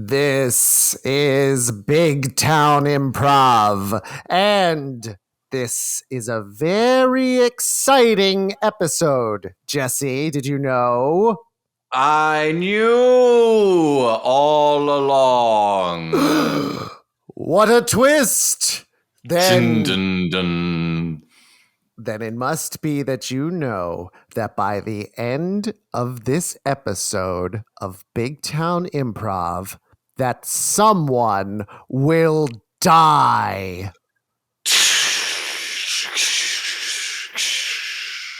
This is Big Town Improv, and this is a very exciting episode. Jesse, did you know? I knew all along. What a twist! Dun, dun, dun. Then it must be that you know that by the end of this episode of Big Town Improv, that someone will die.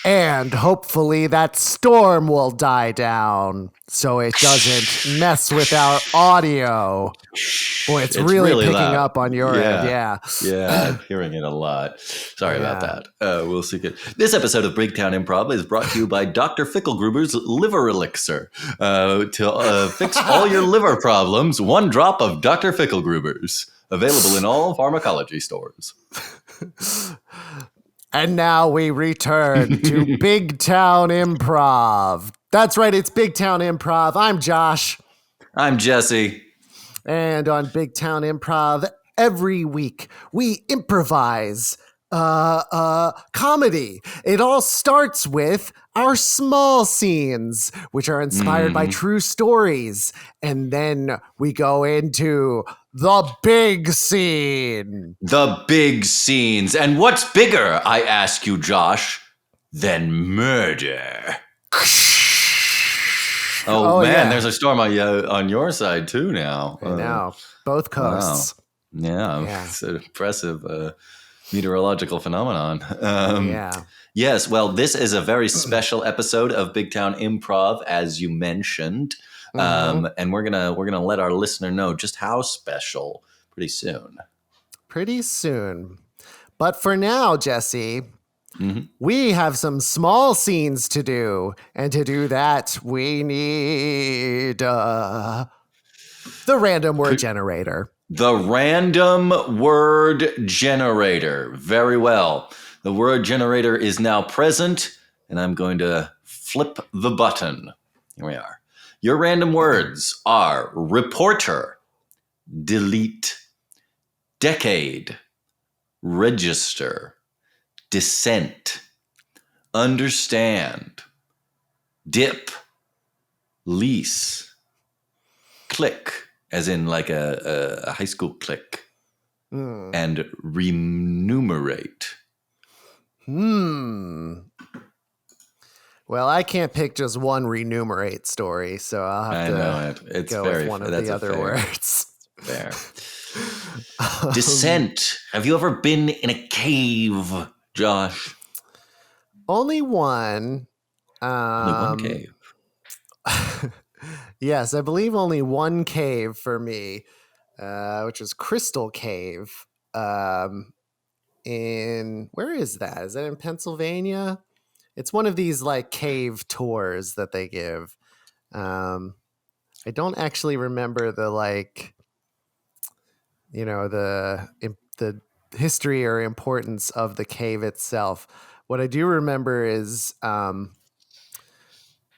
And hopefully that storm will die down so it doesn't mess with our audio. Boy, it's really picking loud. Up on your end. Yeah, I'm hearing it a lot. Sorry about that. We'll see. This episode of Big Town Improv is brought to you by Dr. Ficklegruber's Liver Elixir. To fix all your liver problems, one drop of Dr. Ficklegruber's. Available in all pharmacology stores. And now we return to Big Town Improv. That's right, it's Big Town Improv. I'm Josh. I'm Jesse. And on Big Town Improv, every week we improvise comedy. It all starts with our small scenes, which are inspired by true stories. And then we go into the big scene. The big scenes. And what's bigger, I ask you, Josh, than murder? Oh man, yeah. There's a storm on your side too now. I know. Both coasts. Wow. Yeah, it's an impressive meteorological phenomenon. Yes, well, this is a very special episode of Big Town Improv, as you mentioned. And we're gonna let our listener know just how special pretty soon. But for now, Jesse, we have some small scenes to do, and to do that, we need the random word generator. The random word generator. Very well. The word generator is now present, and I'm going to flip the button. Here we are. Your random words are reporter, delete, decade, register, descent, understand, dip, lease, click, as in like a high school click, and remunerate. Well, I can't pick just one remunerate story, so I'll have to go with one of the other words. Fair. Descent. Have you ever been in a cave, Josh? Only one. Only one cave. Yes, I believe only one cave for me, which is Crystal Cave. Where is that? Is that in Pennsylvania? It's one of these like cave tours that they give. I don't actually remember the the history or importance of the cave itself. What I do remember is I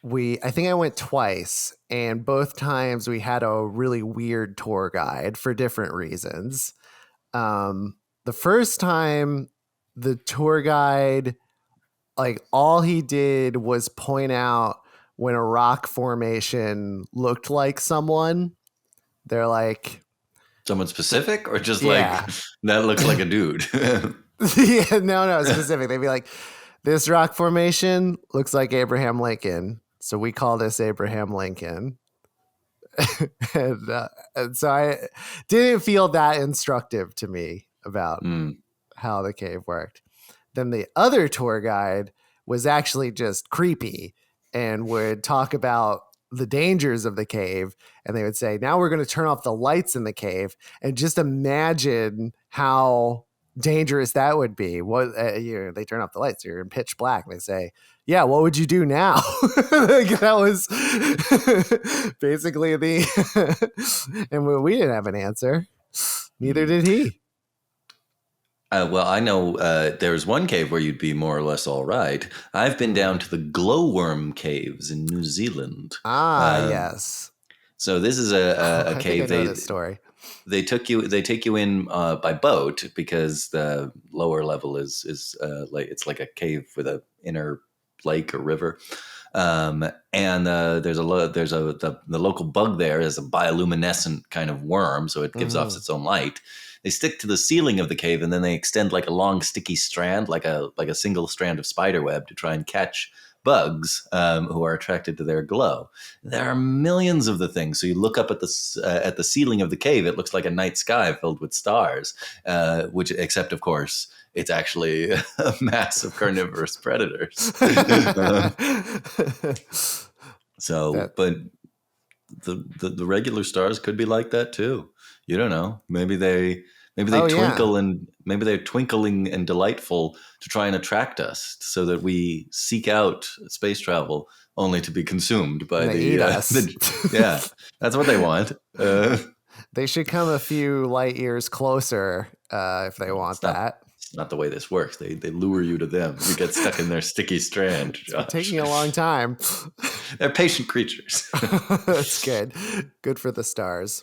think I went twice, and both times we had a really weird tour guide for different reasons. The first time, the tour guide, like, all he did was point out when a rock formation looked like someone. They're like, someone specific, or just like, that looks like a dude? Yeah, no, specific. They'd be like, this rock formation looks like Abraham Lincoln, so we call this Abraham Lincoln. and so I didn't feel that instructive to me about how the cave worked. Then the other tour guide was actually just creepy and would talk about the dangers of the cave. And they would say, now we're going to turn off the lights in the cave, and just imagine how dangerous that would be. What they turn off the lights, you're in pitch black, and they say, yeah, what would you do now? That was basically and we didn't have an answer. Neither did he. Well, I know there's one cave where you'd be more or less all right. I've been down to the glowworm caves in New Zealand. Yes. So this is a I think I cave. know this story. They take you in by boat because the lower level is like it's like a cave with an inner lake or river. And the local bug there is a bioluminescent kind of worm, so it gives off its own light. They stick to the ceiling of the cave, and then they extend like a long sticky strand, like a single strand of spider web, to try and catch bugs who are attracted to their glow. There are millions of the things. So you look up at the ceiling of the cave, it looks like a night sky filled with stars, which, except of course, it's actually a mass of carnivorous predators. But the regular stars could be like that too. You don't know. Maybe they twinkle and maybe they're twinkling and delightful to try and attract us, so that we seek out space travel only to be consumed by eat us. Yeah, that's what they want. They should come a few light years closer if they want that. It's not the way this works. They lure you to them. You get stuck in their sticky strand. It's taking a long time. They're patient creatures. That's good. Good for the stars.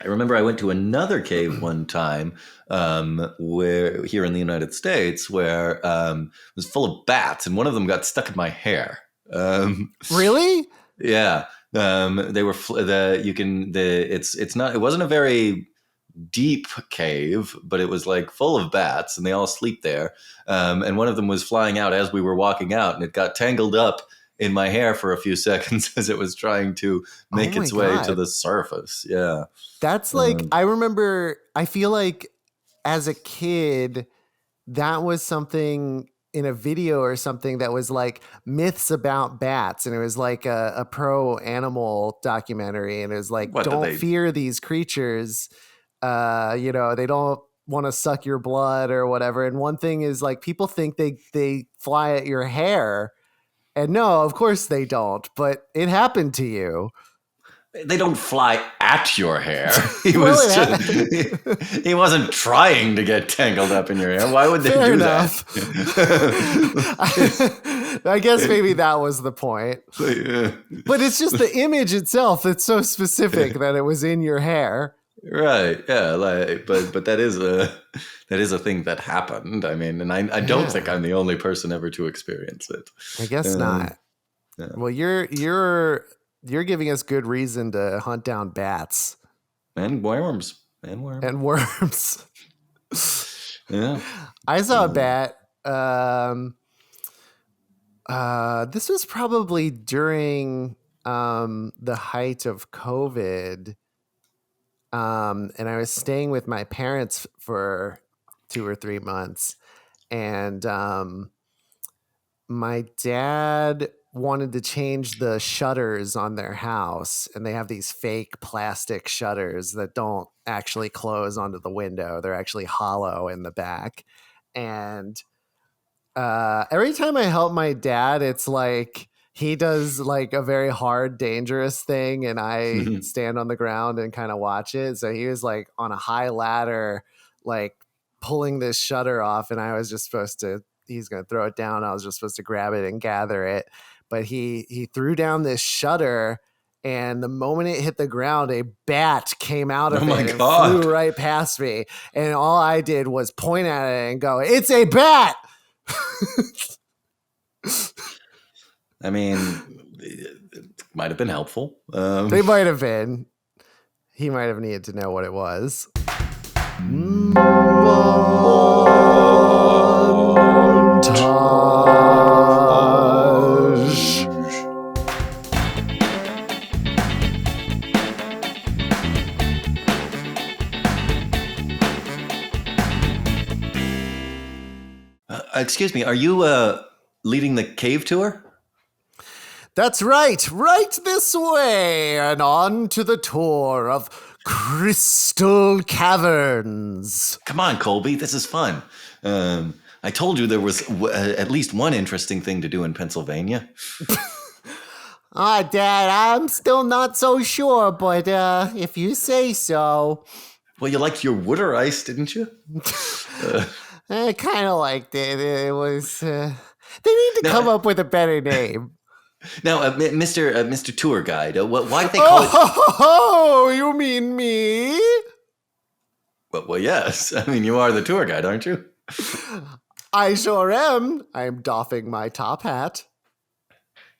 I remember I went to another cave one time, where here in the United States, where it was full of bats, and one of them got stuck in my hair. Really? Yeah. They were it wasn't a very deep cave, but it was like full of bats, and they all sleep there. And one of them was flying out as we were walking out, and it got tangled up in my hair for a few seconds as it was trying to make its way to the surface. Yeah. That's like, I feel like as a kid, that was something in a video or something that was like myths about bats, and it was like a pro animal documentary, and it was like, don't fear these creatures. They don't want to suck your blood or whatever. And one thing is, like, people think they fly at your hair, and no, of course they don't, but it happened to you. They don't fly at your hair. He wasn't trying to get tangled up in your hair. Why would they do that? I guess maybe that was the point. But it's just the image itself that's so specific that it was in your hair. Right. Yeah. But that is a thing that happened. I mean, and I don't think I'm the only person ever to experience it. I guess not. Yeah. Well, you're giving us good reason to hunt down bats and worms. Yeah. I saw a bat. This was probably during the height of COVID. And I was staying with my parents for 2 or 3 months, and my dad wanted to change the shutters on their house, and they have these fake plastic shutters that don't actually close onto the window. They're actually hollow in the back. And every time I help my dad, it's like he does like a very hard, dangerous thing, and I stand on the ground and kind of watch it. So he was like on a high ladder, like pulling this shutter off, and I was just supposed to, he's going to throw it down. I was just supposed to grab it and gather it. But he threw down this shutter, and the moment it hit the ground, a bat came out of it and flew right past me. And all I did was point at it and go, "It's a bat!" I mean, it might have been helpful. They might have been. He might have needed to know what it was. Excuse me, are you leading the cave tour? That's right. Right this way and on to the tour of Crystal Caverns. Come on, Colby. This is fun. I told you there was at least one interesting thing to do in Pennsylvania. Dad, I'm still not so sure, but if you say so. Well, you liked your water ice, didn't you? I kind of liked it. It was... they need to come up with a better name. Now, Mr. Tour Guide, why do they call it? Oh, you mean me? Well, yes. I mean, you are the tour guide, aren't you? I sure am. I'm doffing my top hat.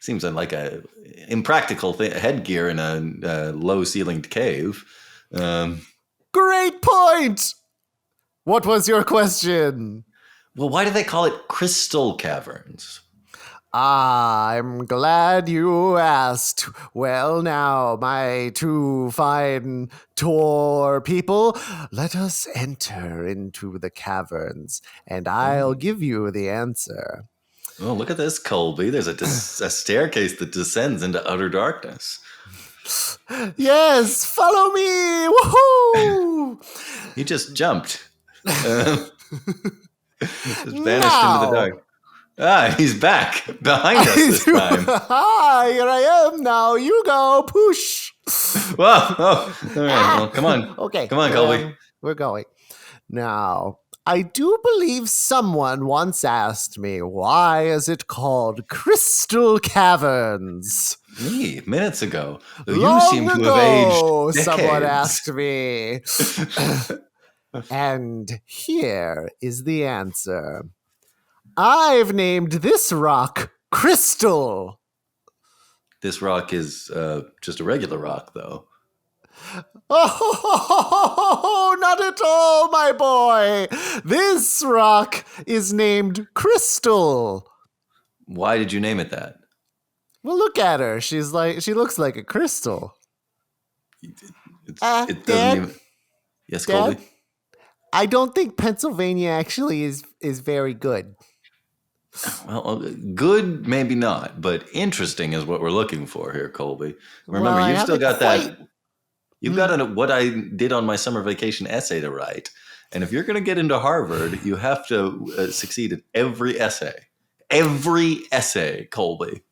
Seems like a impractical headgear in a low-ceilinged cave. Great point. What was your question? Well, why do they call it crystal caverns? I'm glad you asked. Well, now, my two fine tour people, let us enter into the caverns, and I'll give you the answer. Oh, look at this, Colby. There's a staircase that descends into utter darkness. Yes, follow me! Woohoo! He just jumped. Just vanished into the dark. Ah, he's back behind us this time. Hi, here I am now. You go. Push. Whoa. Oh, all right. Well, come on. Okay. Come on, Colby. We're going. Now, I do believe someone once asked me, why is it called Crystal Caverns? Me, minutes ago. Long you seem to have aged decades. Someone asked me. And here is the answer. I've named this rock Crystal. This rock is just a regular rock, though. Oh, not at all, my boy. This rock is named Crystal. Why did you name it that? Well, look at her. She looks like a crystal. It doesn't Dad? even. Yes, Dad? Colby. I don't think Pennsylvania actually is very good. Well, good, maybe not, but interesting is what we're looking for here, Colby. Remember, Well, you've still got that. You've got Hmm. what I did on my summer vacation essay to write. And if you're going to get into Harvard, you have to succeed at every essay. Every essay, Colby.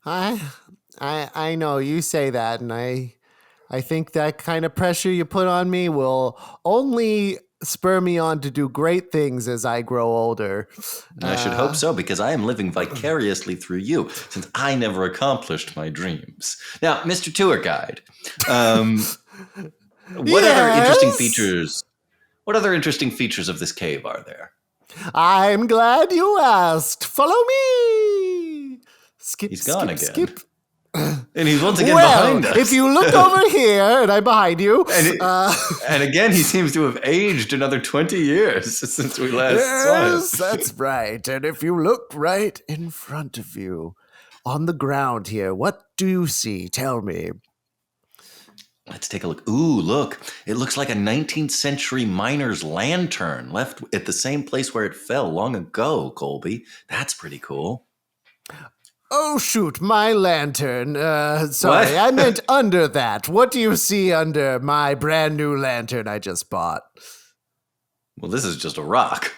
I know you say that, and I think that kind of pressure you put on me will only spur me on to do great things as I grow older. I should hope so, because I am living vicariously through you, since I never accomplished my dreams. Now, Mr. Tour Guide, what other interesting features? What other interesting features of this cave are there? I'm glad you asked. Follow me. Skip. He's gone again. Skip. And he's once again behind us. If you look over here, and I'm behind you. And again, he seems to have aged another 20 years since we last saw him. Yes, that's right. And if you look right in front of you, on the ground here, what do you see? Tell me. Let's take a look. Ooh, look. It looks like a 19th century miner's lantern left at the same place where it fell long ago, Colby. That's pretty cool. Oh, shoot, my lantern. Sorry, What? I meant under that. What do you see under my brand new lantern I just bought? Well, this is just a rock.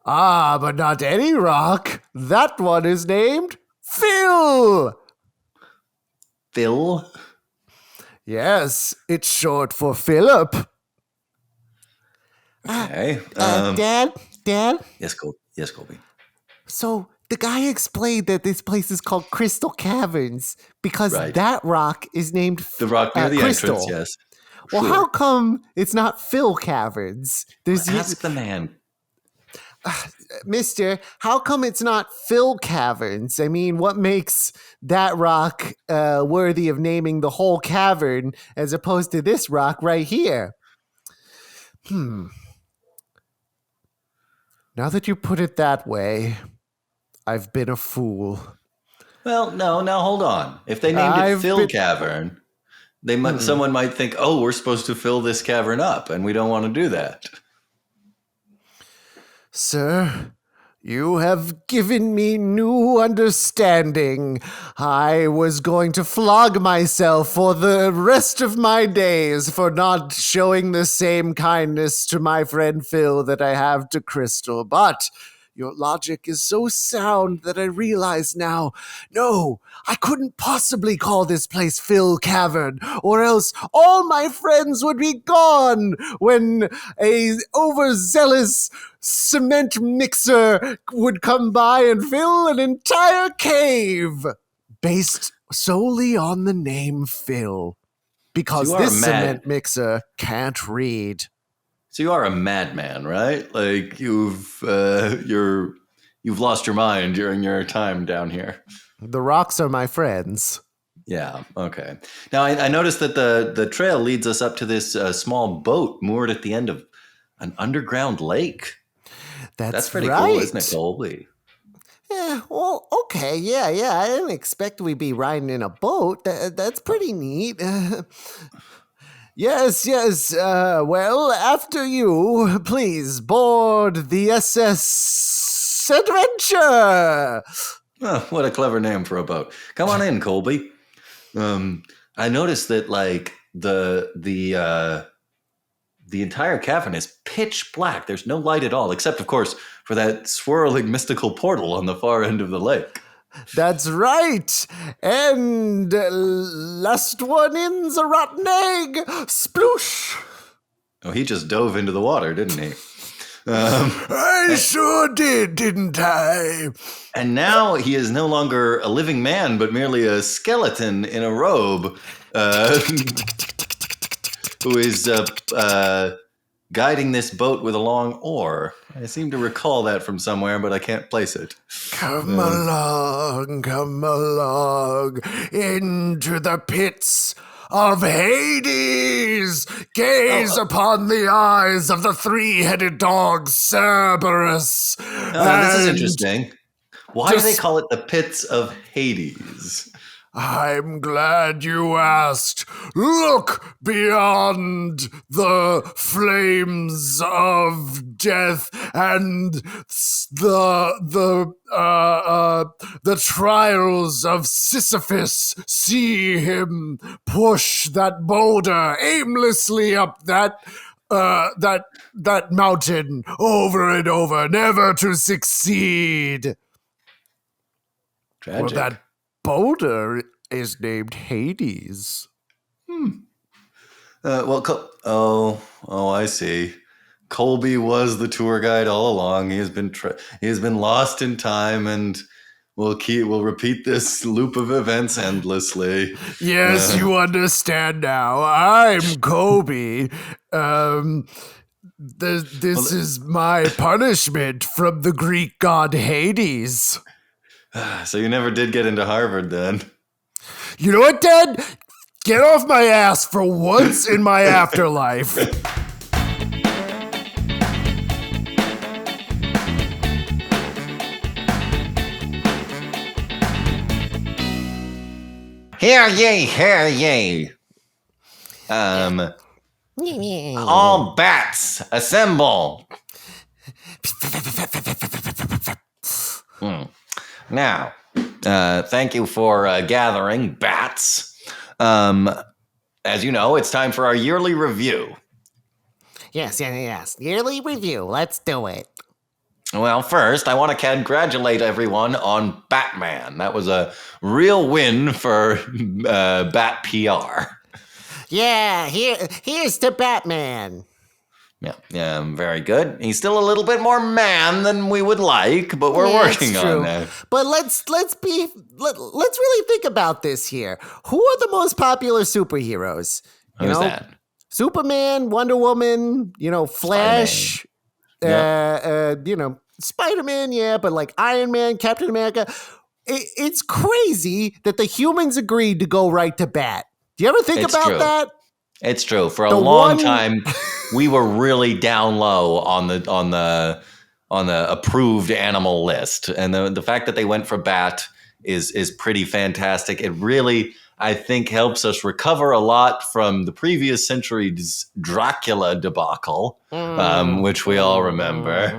Ah, but not any rock. That one is named Phil. Phil? Yes, it's short for Philip. Okay. Dad? Yes, Colby. So the guy explained that this place is called Crystal Caverns because Right. that rock is named The rock near the Crystal. entrance, yes. Well, Sure. how come it's not Phil Caverns? Ask the man. Mister, how come it's not Phil Caverns? I mean, what makes that rock worthy of naming the whole cavern as opposed to this rock right here? Now that you put it that way, I've been a fool. Well, no, now hold on. If they named it Phil Cavern, someone might think, oh, we're supposed to fill this cavern up, and we don't want to do that. Sir, you have given me new understanding. I was going to flog myself for the rest of my days for not showing the same kindness to my friend Phil that I have to Crystal. But Your logic is so sound that I realize now, no, I couldn't possibly call this place Phil Cavern, or else all my friends would be gone when a overzealous cement mixer would come by and fill an entire cave, based solely on the name Phil. Because So this cement mixer can't read. So you are a madman, right? Like you've lost your mind during your time down here. The rocks are my friends. Yeah. Okay. Now I noticed that the trail leads us up to this small boat moored at the end of an underground lake. That's pretty cool, isn't it, Colby? Yeah, well, okay, yeah. I didn't expect we'd be riding in a boat. That's pretty neat. Yes. Well, after you, please board the SS Adventure. Oh, what a clever name for a boat. Come on in, Colby. I noticed that like the entire cavern is pitch black. There's no light at all, except of course for that swirling mystical portal on the far end of the lake. That's right. And last one in's a rotten egg. Sploosh. Oh, he just dove into the water, didn't he? I sure did, didn't I? And now he is no longer a living man, but merely a skeleton in a robe who is guiding this boat with a long oar. I seem to recall that from somewhere, but I can't place it. Come along, into the pits of Hades. Gaze upon the eyes of the three-headed dog, Cerberus. This is interesting. Why do they call it the pits of Hades? I'm glad you asked. Look beyond the flames of death and the trials of Sisyphus. See him push that boulder aimlessly up that mountain over and over, never to succeed. Tragic. Well, that boulder is named Hades. I see. Colby was the tour guide all along. He has been lost in time, and we'll repeat this loop of events endlessly. Yes, you understand now. I'm Colby. This is my punishment from the Greek god Hades. So you never did get into Harvard then? You know what, Dad? Get off my ass for once in my afterlife. Hear ye. All bats, assemble. Now, thank you for gathering, bats. As you know, it's time for our yearly review. Yes. Yearly review. Let's do it. Well, first, I want to congratulate everyone on Batman. That was a real win for Bat PR. Yeah, here's to Batman. Yeah, very good. He's still a little bit more man than we would like, but we're working on that. But let's really think about this here. Who are the most popular superheroes? Who's that? Superman, Wonder Woman, Flash, Spider-Man, yeah, but like Iron Man, Captain America. It's crazy that the humans agreed to go right to bat. Do you ever think about that? It's true. For a long time, we were really down low on the approved animal list, and the fact that they went for bat is pretty fantastic. It really, I think, helps us recover a lot from the previous century's Dracula debacle, which we all remember.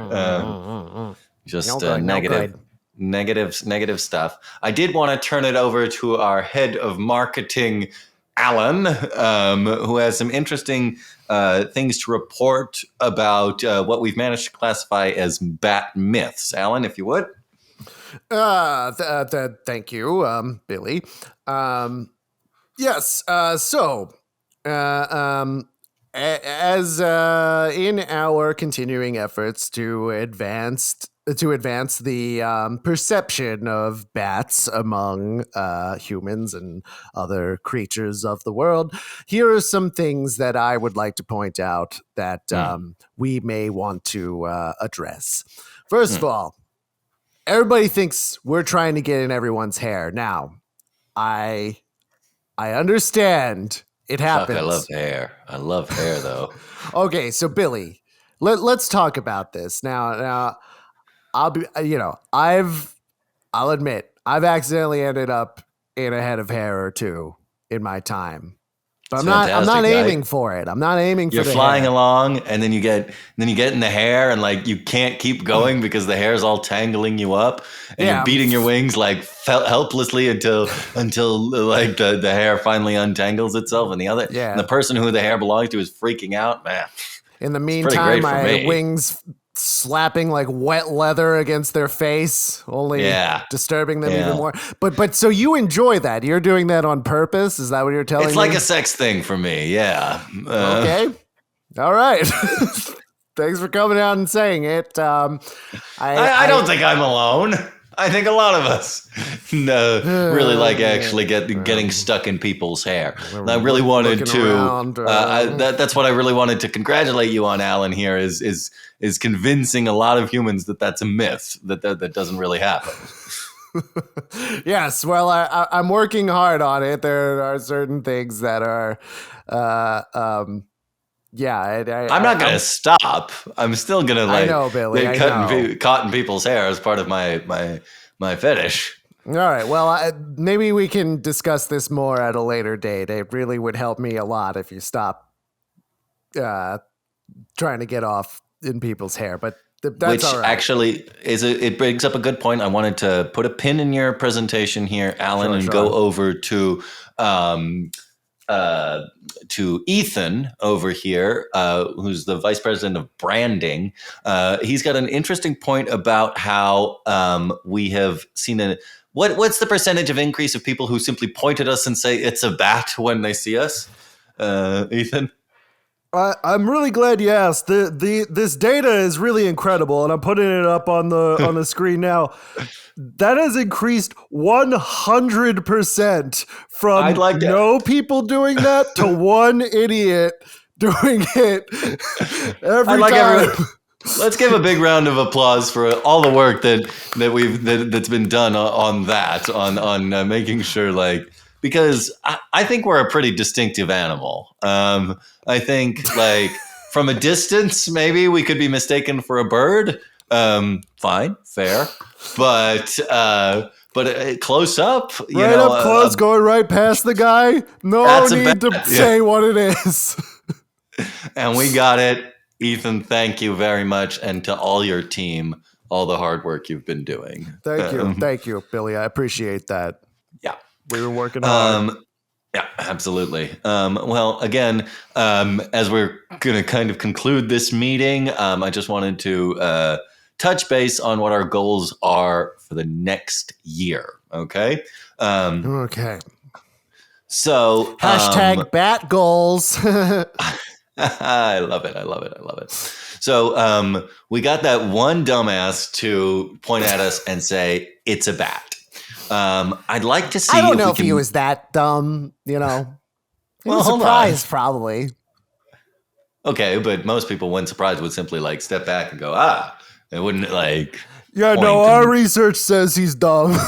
Negative stuff. I did want to turn it over to our head of marketing, Alan, who has some interesting things to report about what we've managed to classify as bat myths. Alan, if you would. Thank you, Billy. Yes. As in our continuing efforts to advance the perception of bats among humans and other creatures of the world, here are some things that I would like to point out that we may want to address. First of all, everybody thinks we're trying to get in everyone's hair. Now, I understand it happens. Fuck, I love hair though. Okay, so Billy, let's talk about this. Now I'll admit I've accidentally ended up in a head of hair or two in my time. But I'm not aiming for it. I'm not aiming for it. You're flying along, and then you get in the hair, and like you can't keep going because the hair's all tangling you up, and you're beating your wings like helplessly until like the hair finally untangles itself, and and the person who the hair belongs to is freaking out, man. In the meantime, my wings slapping like wet leather against their face, only disturbing them even more. But so you enjoy that? You're doing that on purpose? Is that what you're telling me? It's like a sex thing for me, yeah. Okay. All right. Thanks for coming out and saying it. I don't think I'm alone. I think a lot of us really like actually getting stuck in people's hair. And I really wanted to. That's what I really wanted to congratulate you on, Alan. Here is convincing a lot of humans that that's a myth, that doesn't really happen. Yes, well, I'm working hard on it. There are certain things that are. I'm not going to stop. I'm still going to I know, Billy. Cotton people's hair as part of my fetish. All right. Well, maybe we can discuss this more at a later date. It really would help me a lot if you stop trying to get off in people's hair. But that's all right. Actually it brings up a good point. I wanted to put a pin in your presentation here, Alan, and go over to Ethan over here, who's the vice president of branding. He's got an interesting point about how we have seen what's the percentage of increase of people who simply point at us and say it's a bat when they see us? Ethan? I'm really glad you asked. This data is really incredible, and I'm putting it up on the screen now. That has increased 100% from no people doing that to one idiot doing it every time. Let's give a big round of applause for all the work that's been done on that, on making sure because I think we're a pretty distinctive animal. I think from a distance, maybe we could be mistaken for a bird. Fine, fair. But close up, up close, going right past the guy. No need to say what it is. And we got it. Ethan, thank you very much. And to all your team, all the hard work you've been doing. Thank you, Billy. I appreciate that. Yeah. We were working hard. Yeah, absolutely. Well, again, as we're going to kind of conclude this meeting, I just wanted to touch base on what our goals are for the next year. Okay. Okay. So hashtag bat goals. I love it. So we got that one dumbass to point at us and say it's a bat. I'd like to see. I don't know if he was that dumb. He was surprised, probably. Okay, but most people, when surprised, would simply step back and go, It wouldn't Yeah, no, our research says he's dumb.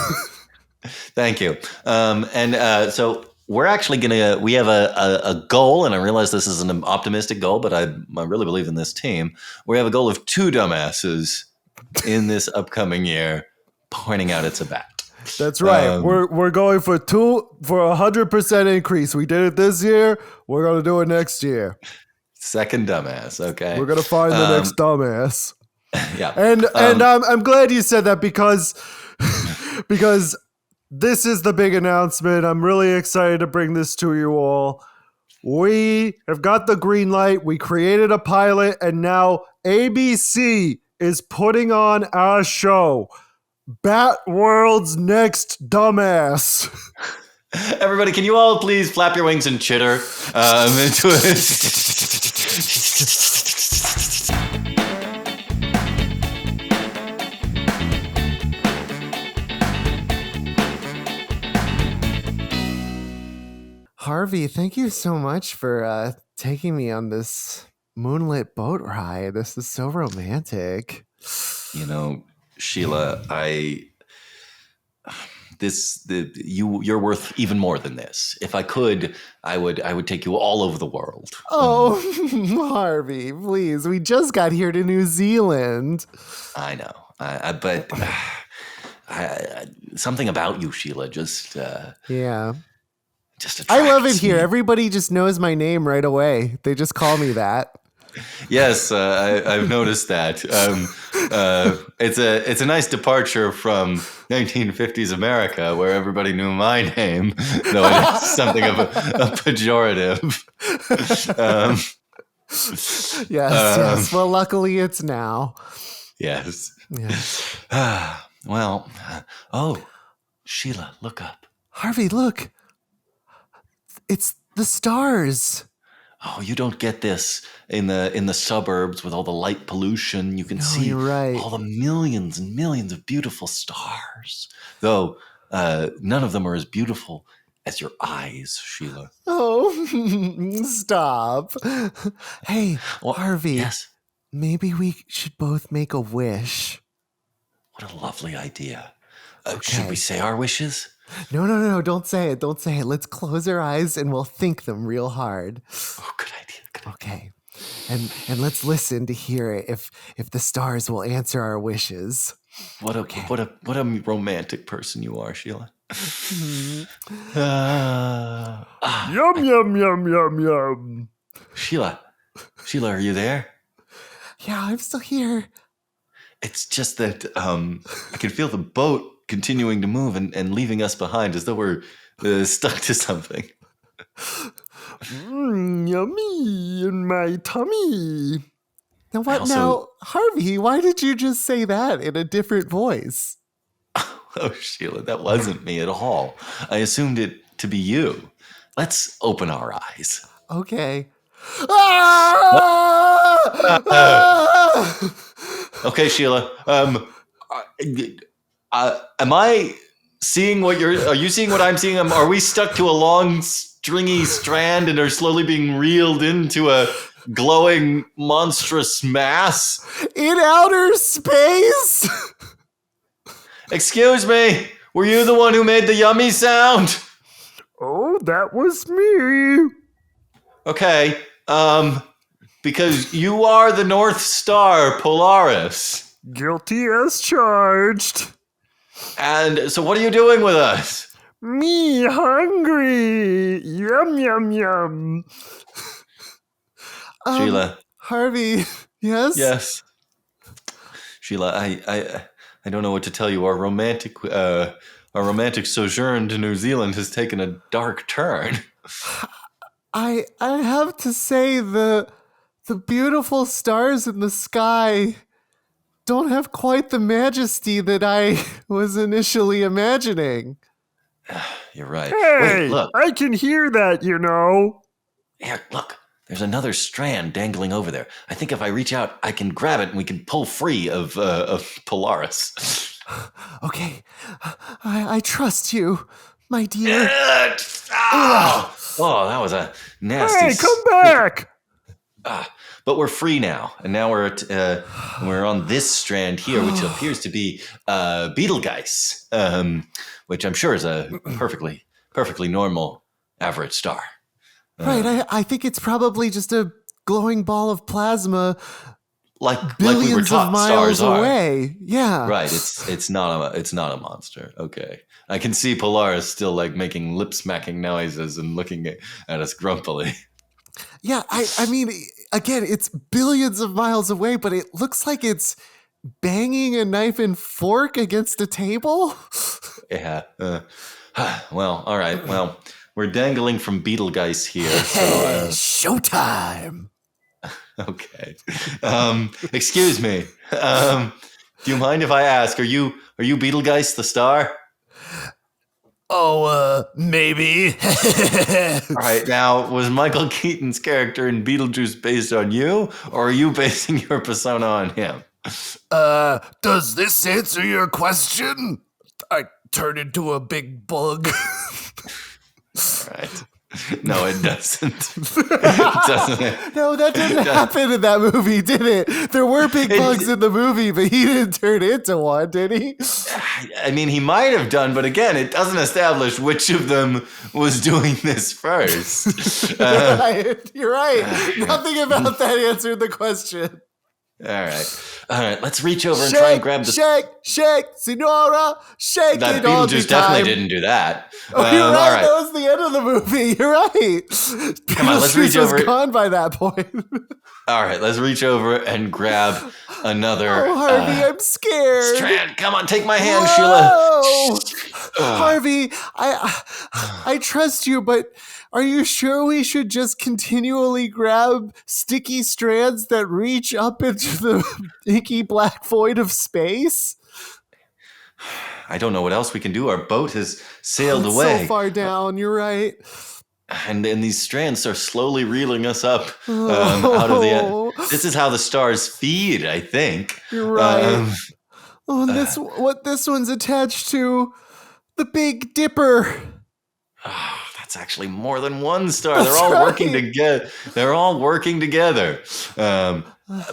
Thank you. So we're actually we have a goal, and I realize this is an optimistic goal, but I really believe in this team. We have a goal of 2 dumbasses in this upcoming year pointing out it's a bat. That's right. We're going for 100% increase. We did it this year. We're going to do it next year. Second dumbass. Okay. We're going to find the next dumbass. Yeah. And I'm glad you said that because this is the big announcement. I'm really excited to bring this to you all. We have got the green light. We created a pilot, and now ABC is putting on our show, Bat World's Next Dumbass. Everybody, can you all please flap your wings and chitter into it? Harvey, thank you so much for taking me on this moonlit boat ride. This is so romantic. You know, Sheila, you're worth even more than this. If I could, I would take you all over the world. Oh, Harvey, please. We just got here to New Zealand. I know. But something about you, Sheila, just yeah. Just I love it here. me. Everybody just knows my name right away. They just call me that. Yes, I've noticed that. It's a nice departure from 1950s America, where everybody knew my name, though it is something of a pejorative. Yes. Well, luckily it's now. Yes. Yeah. Oh, Sheila, look up. Harvey, look. It's the stars. Oh, you don't get this in the suburbs with all the light pollution. You can see you're right. all the millions and millions of beautiful stars. Though none of them are as beautiful as your eyes, Sheila. Oh, stop. Hey, Harvey. Yes. Maybe we should both make a wish. What a lovely idea. Okay. Should we say our wishes? No. Don't say it. Let's close our eyes and we'll think them real hard. Oh, good idea. Okay. And let's listen to hear if the stars will answer our wishes. What a romantic person you are, Sheila. Yum, yum, yum, yum, yum. Sheila, are you there? Yeah, I'm still here. It's just that I can feel the boat continuing to move and leaving us behind as though we're stuck to something. Yummy in my tummy. Now now, Harvey, why did you just say that in a different voice? Oh, Sheila, that wasn't me at all. I assumed it to be you. Let's open our eyes. Okay. Okay, Sheila. Am I seeing what are you seeing what I'm seeing? Are we stuck to a long, stringy strand and are slowly being reeled into a glowing, monstrous mass? In outer space? Excuse me, were you the one who made the yummy sound? Oh, that was me. Okay, because you are the North Star Polaris. Guilty as charged. And so what are you doing with us? Me hungry. Yum, yum, yum. Sheila. Harvey, yes? Yes. Sheila, I don't know what to tell you. Our romantic sojourn to New Zealand has taken a dark turn. I have to say the beautiful stars in the sky don't have quite the majesty that I was initially imagining. You're right. Hey, wait, look. I can hear that, you know. Here, look. There's another strand dangling over there. I think if I reach out, I can grab it and we can pull free of Polaris. Okay. I trust you, my dear. Oh, that was a nasty... Hey, come back! But we're free now, and now we're on this strand here, which appears to be Betelgeuse, which I'm sure is a perfectly normal average star. Right, I think it's probably just a glowing ball of plasma, like billions we were taught of miles stars are. away. Yeah, right. It's not a monster. Okay, I can see Polaris still like making lip smacking noises and looking at us grumpily. Yeah, I mean, again, it's billions of miles away, but it looks like it's banging a knife and fork against a table. Yeah. Well, all right. Well, we're dangling from Betelgeuse here. So, Showtime. okay. Excuse me. Do you mind if I ask? Are you Betelgeuse the star? Oh, maybe. All right. Now, was Michael Keaton's character in Beetlejuice based on you, or are you basing your persona on him? Does this answer your question? I turned into a big bug. All right. No, it doesn't. It doesn't. No, that didn't happen in that movie, did it? There were big bugs in the movie, but he didn't turn into one, did he? I mean, he might have done, but again, it doesn't establish which of them was doing this first. You're right. Nothing about that answered the question. All right. Let's reach over and try and grab the shake, senora, shake that it all the Beetlejuice time. definitely didn't do that. Oh, you're right. All right. That was the end of the movie. You're right. Come on, let's reach over. Was gone by that point. All right, let's reach over and grab another. Oh, Harvey, I'm scared. Strand, come on, take my hand, Whoa! Sheila. Harvey, I trust you, but are you sure we should just continually grab sticky strands that reach up into the inky black void of space? I don't know what else we can do. Our boat has sailed It's away. so far down, you're right. And these strands are slowly reeling us up out of the. This is how the stars feed, I think. You're right. And this one's attached to the Big Dipper. Oh, that's actually more than one star. They're all working together. They're all working together.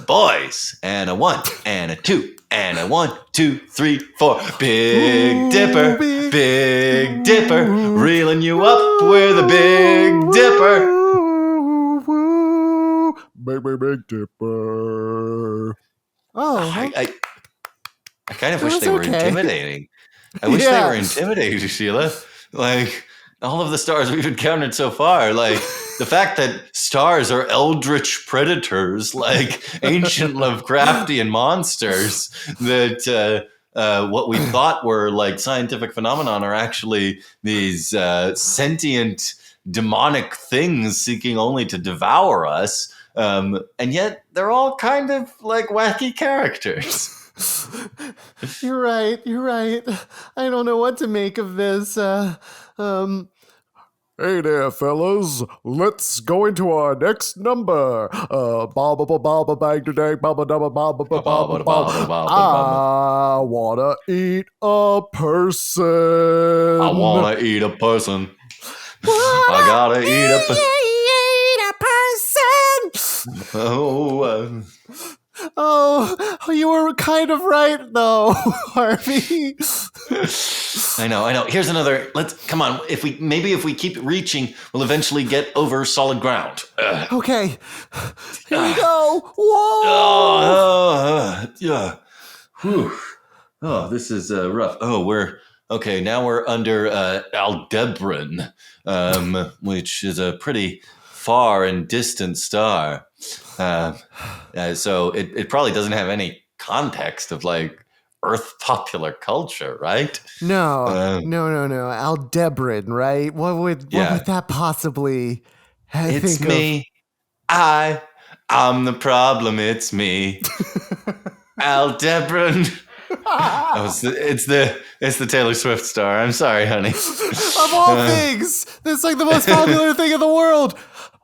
Boys, and a 1 and a 2 and a 1, 2, 3, 4. Big Dipper, Big Dipper, reeling you up with a Big Dipper. Big Dipper. Oh, I kind of wish they were okay. intimidating. I wish they were intimidating, Sheila. Like, all of the stars we've encountered so far, like the fact that stars are eldritch predators, like ancient Lovecraftian monsters, that what we thought were like scientific phenomenon are actually these sentient demonic things seeking only to devour us. And yet they're all kind of like wacky characters. You're right. I don't know what to make of this. Hey there, fellas. Let's go into our next number. I wanna eat a person. I wanna eat a person. I gotta eat a person. Oh, you were kind of right, though, Harvey. I know. Here's another. Come on. If we keep reaching, we'll eventually get over solid ground. Okay, here we go. Whoa! Yeah. Whew. Oh, this is rough. Oh, now we're under Aldebaran, which is a pretty far and distant star. So it probably doesn't have any context of like Earth popular culture, right? No. Aldebaran, right? What would that possibly? It's me. I'm the problem. It's me, Aldebaran. It's the Taylor Swift star. I'm sorry, honey. Of all things, that's like the most popular thing in the world.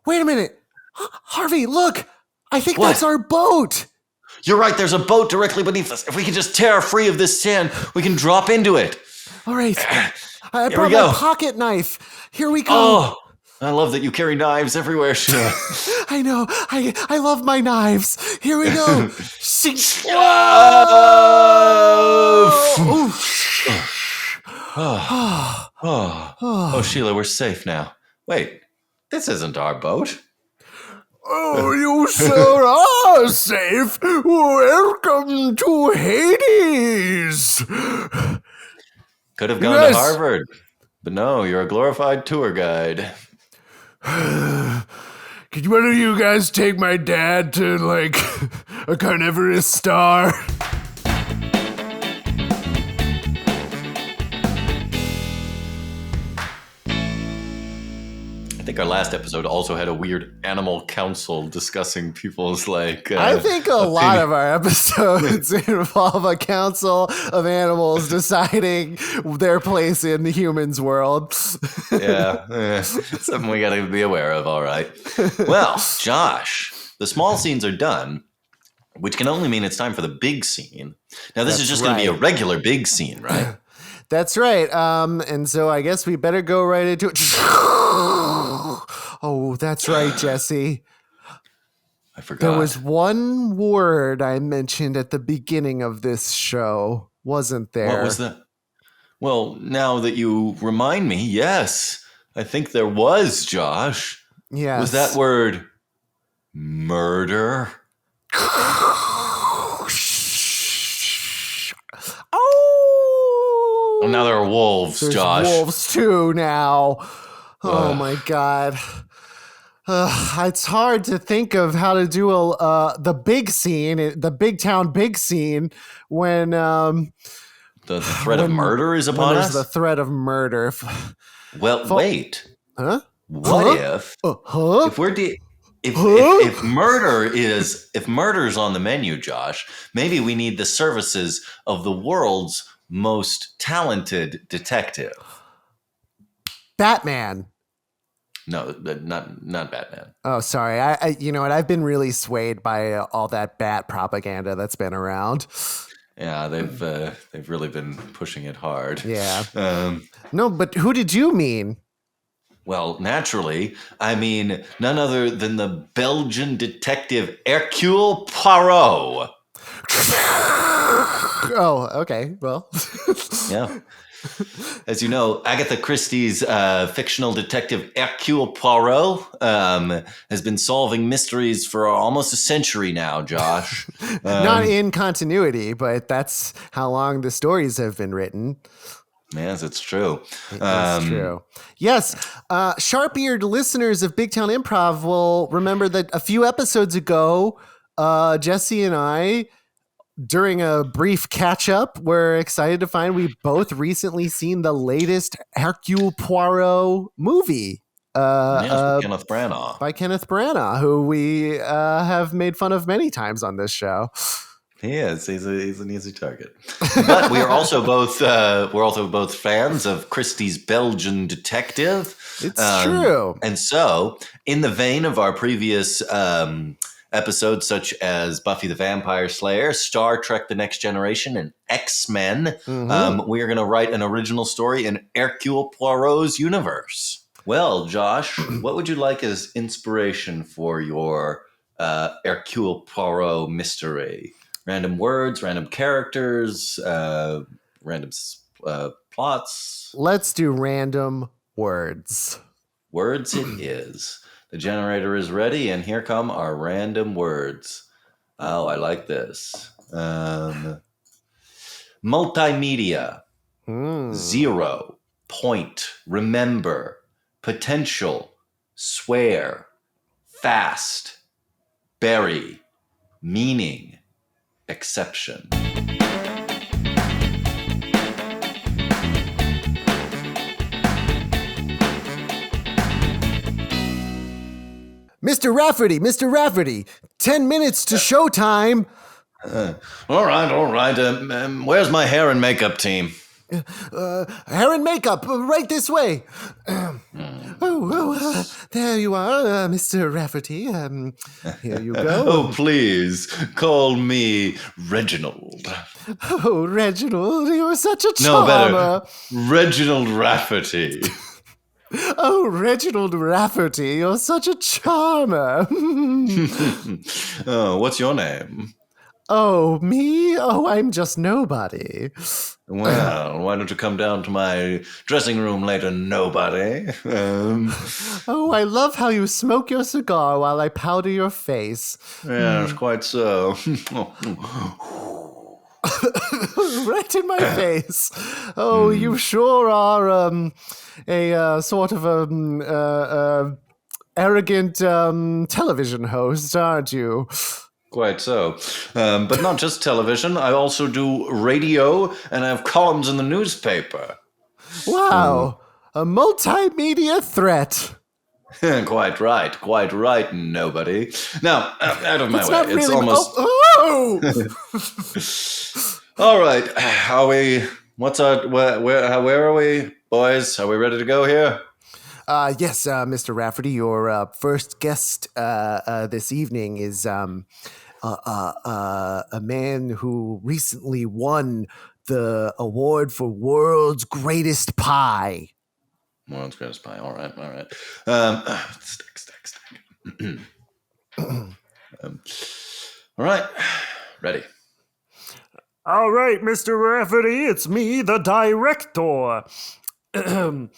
Wait a minute, Harvey, look. I think that's our boat. You're right. There's a boat directly beneath us. If we can just tear free of this sand, we can drop into it. All right. I brought my pocket knife. Here we go. Oh, I love that you carry knives everywhere, Sheila. I know. I love my knives. Here we go. Oh, Sheila, we're safe now. Wait, this isn't our boat. Oh, you sure are safe. Welcome to Hades. Could have gone to Harvard, but no, you're a glorified tour guide. Could one of you guys take my dad to, like, a carnivorous star? think our last episode also had a weird animal council discussing people's I think a lot of our episodes involve a council of animals deciding their place in the humans' world. Yeah, something we got to be aware of. All right. Well, Josh, the small scenes are done, which can only mean it's time for the big scene. Now, this is just going to be a regular big scene, right? That's right. And so I guess we better go right into it. Oh, that's right, Jesse. I forgot. There was one word I mentioned at the beginning of this show, wasn't there? What was that? Well, now that you remind me, yes, I think there was, Josh. Yes. Was that word murder? Oh! Now there are wolves, There's Josh. wolves too now. Oh my God. It's hard to think of how to do the big scene, the big town big scene when the threat of murder is upon us. The threat of murder. Well, wait. Huh? What if we're if murder's on the menu, Josh? Maybe we need the services of the world's most talented detective. Batman. No, not Batman. Oh, sorry. I you know what? I've been really swayed by all that bat propaganda that's been around. Yeah, they've really been pushing it hard. Yeah. No, but who did you mean? Well, naturally, I mean none other than the Belgian detective Hercule Poirot. Oh, okay. Well, yeah. As you know, Agatha Christie's fictional detective Hercule Poirot has been solving mysteries for almost a century now, Josh. Not in continuity, but that's how long the stories have been written. Yes, it's true. It's true. Yes, sharp-eared listeners of Big Town Improv will remember that a few episodes ago, Jesse and I, during a brief catch-up, we're excited to find we both recently seen the latest Hercule Poirot movie. Kenneth Branagh. By Kenneth Branagh, who we have made fun of many times on this show. He is. He's an easy target. But we are also both fans of Christie's Belgian detective. It's true. And so, in the vein of our previous episodes such as Buffy the Vampire Slayer, Star Trek The Next Generation, and X-Men, we are going to write an original story in Hercule Poirot's universe. Well, Josh, what would you like as inspiration for your Hercule Poirot mystery? Random words, random characters, random plots? Let's do random words. Words it is. The generator is ready, and here come our random words. Oh, I like this. Multimedia. 0. Point. Remember. Potential. Swear. Fast. Bury. Meaning. Exception. Mr. Rafferty, 10 minutes to showtime. All right. Where's my hair and makeup team? Hair and makeup, right this way. There you are, Mr. Rafferty. Here you go. Oh, please, call me Reginald. Oh, Reginald, you're such a charmer. No, better. Reginald Rafferty. Oh, Reginald Rafferty, you're such a charmer. Oh, what's your name? Oh, me? Oh, I'm just nobody. Well, why don't you come down to my dressing room later, nobody? Oh, I love how you smoke your cigar while I powder your face. Yes, quite so. Right in my face. Oh, you sure are a sort of arrogant television host, aren't you? Quite so. But not just television. I also do radio, and I have columns in the newspaper. Wow. A multimedia threat. Quite right, nobody. Now, out of my It's way. not It's really. almost. All right. Are we? What's our? Where are we, boys? Are we ready to go here? Yes, Mr. Rafferty, your first guest this evening is a man who recently won the award for World's Greatest Pie. World's Greatest Pie. All right. Stack. All right. Ready. All right, Mr. Rafferty, it's me, the director. And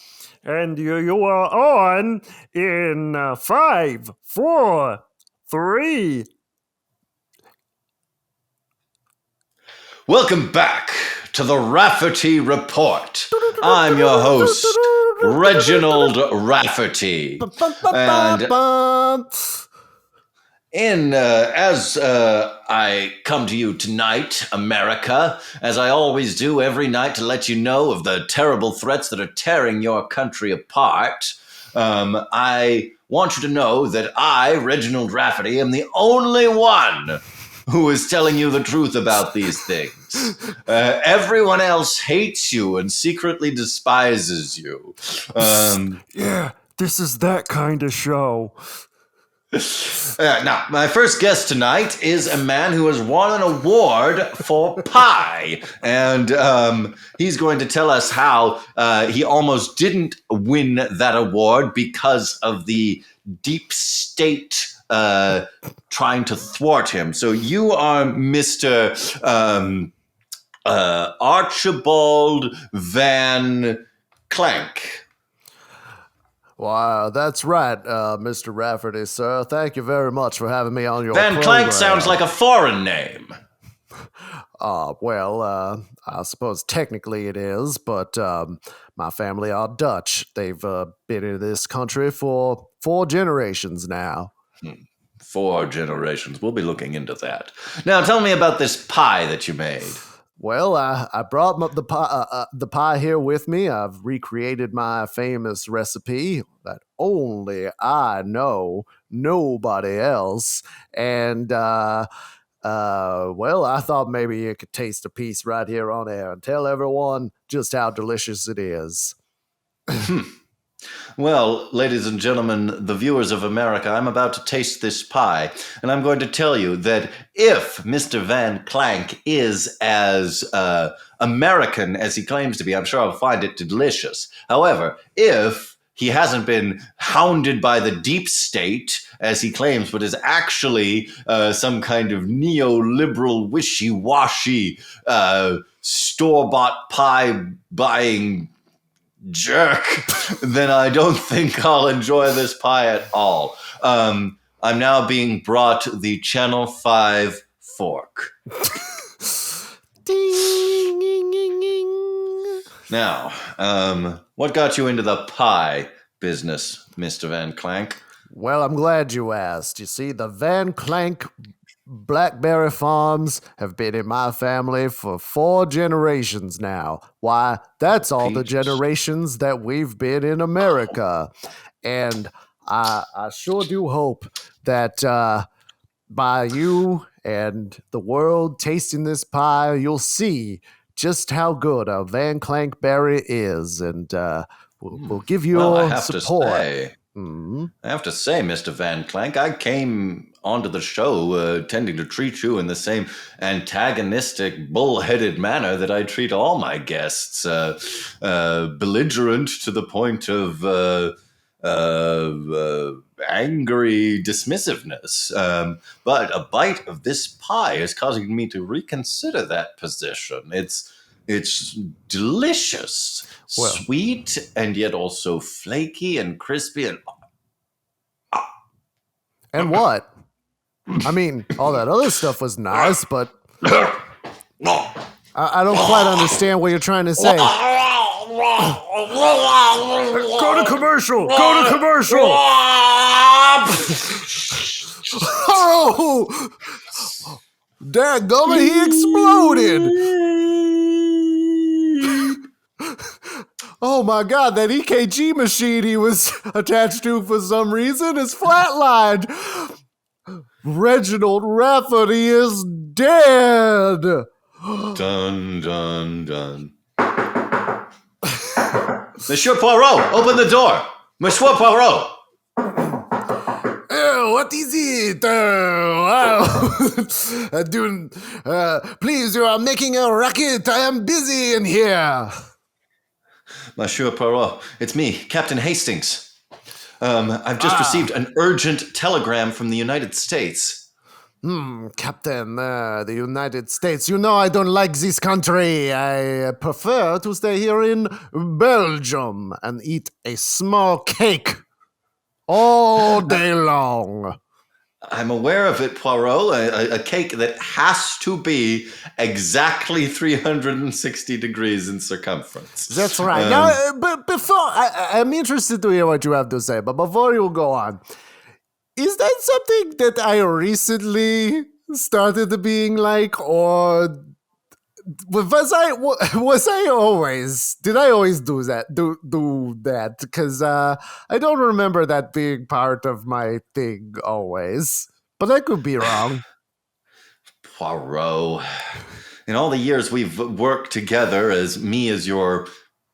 you are on in 5, 4, 3. Welcome back to the Rafferty Report. I'm your host, Reginald Rafferty. And as I come to you tonight, America, as I always do every night to let you know of the terrible threats that are tearing your country apart, I want you to know that I, Reginald Rafferty, am the only one who is telling you the truth about these things. Everyone else hates you and secretly despises you. Yeah, this is that kind of show. Now, my first guest tonight is a man who has won an award for pie. And he's going to tell us how he almost didn't win that award because of the deep state trying to thwart him. So you are Mr. Archibald Van Clank. Wow, that's right, Mr. Rafferty, sir. Thank you very much for having me on your Van program. Clank sounds like a foreign name. Well, I suppose technically it is, but my family are Dutch. They've been in this country for 4 generations now. 4 generations. We'll be looking into that. Now, tell me about this pie that you made. Well, I brought the pie here with me. I've recreated my famous recipe that only I know, nobody else. And, well, I thought maybe you could taste a piece right here on air and tell everyone just how delicious it is. Well, ladies and gentlemen, the viewers of America, I'm about to taste this pie, and I'm going to tell you that if Mr. Van Clank is as American as he claims to be, I'm sure I'll find it delicious. However, if he hasn't been hounded by the deep state, as he claims, but is actually some kind of neoliberal, wishy-washy, store-bought pie-buying jerk, then I don't think I'll enjoy this pie at all. I'm now being brought the Channel 5 fork. Ding, ding, ding, ding. Now, what got you into the pie business, Mr. Van Clank? Well, I'm glad you asked. You see, the Van Clank Blackberry Farms have been in my family for 4 generations now. Why, that's all the generations that we've been in America. And I sure do hope that by you and the world tasting this pie, you'll see just how good a Van Clank berry is. And we'll give you support. I have to say, Mr. Van Clank, I came onto the show tending to treat you in the same antagonistic, bullheaded manner that I treat all my guests, belligerent to the point of angry dismissive-ness. But a bite of this pie is causing me to reconsider that position. It's delicious, sweet, and yet also flaky and crispy. And what? I mean, all that other stuff was nice, but I don't quite understand what you're trying to say. Go to commercial! Go to commercial! Oh! Dadgummit, he exploded! Oh my God, that EKG machine he was attached to for some reason is flatlined. Reginald Rafferty is dead. Dun, dun, dun. Monsieur Poirot, open the door. Monsieur Poirot. What is it? Please, you are making a racket. I am busy in here. Monsieur Poirot, it's me, Captain Hastings. I've just received an urgent telegram from the United States. Captain, the United States. You know I don't like this country. I prefer to stay here in Belgium and eat a small cake all day long. I'm aware of it, Poirot. A cake that has to be exactly 360 degrees in circumference. That's right. Now, but before, I'm interested to hear what you have to say, but before you go on, is that something that I recently started being like, or was I always? Did I always do that? Do that? Because I don't remember that being part of my thing always. But I could be wrong. Poirot, in all the years we've worked together, as your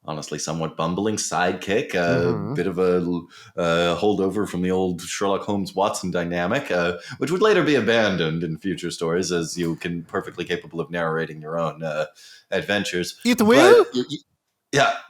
honestly somewhat bumbling sidekick, a bit of a holdover from the old Sherlock Holmes Watson dynamic, which would later be abandoned in future stories, as you can perfectly capable of narrating your own adventures. It will?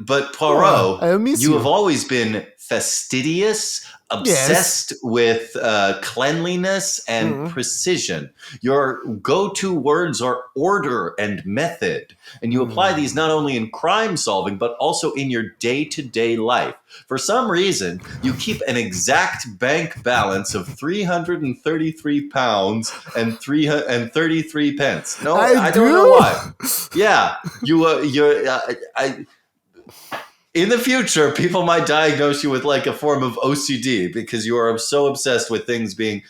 But Poirot, I miss you have always been fastidious, obsessed with cleanliness and precision. Your go-to words are order and method, and you apply these not only in crime solving, but also in your day-to-day life. For some reason, you keep an exact bank balance of 333 pounds and 33 pence. No, I don't know why. Yeah, in the future, people might diagnose you with like a form of OCD because you are so obsessed with things being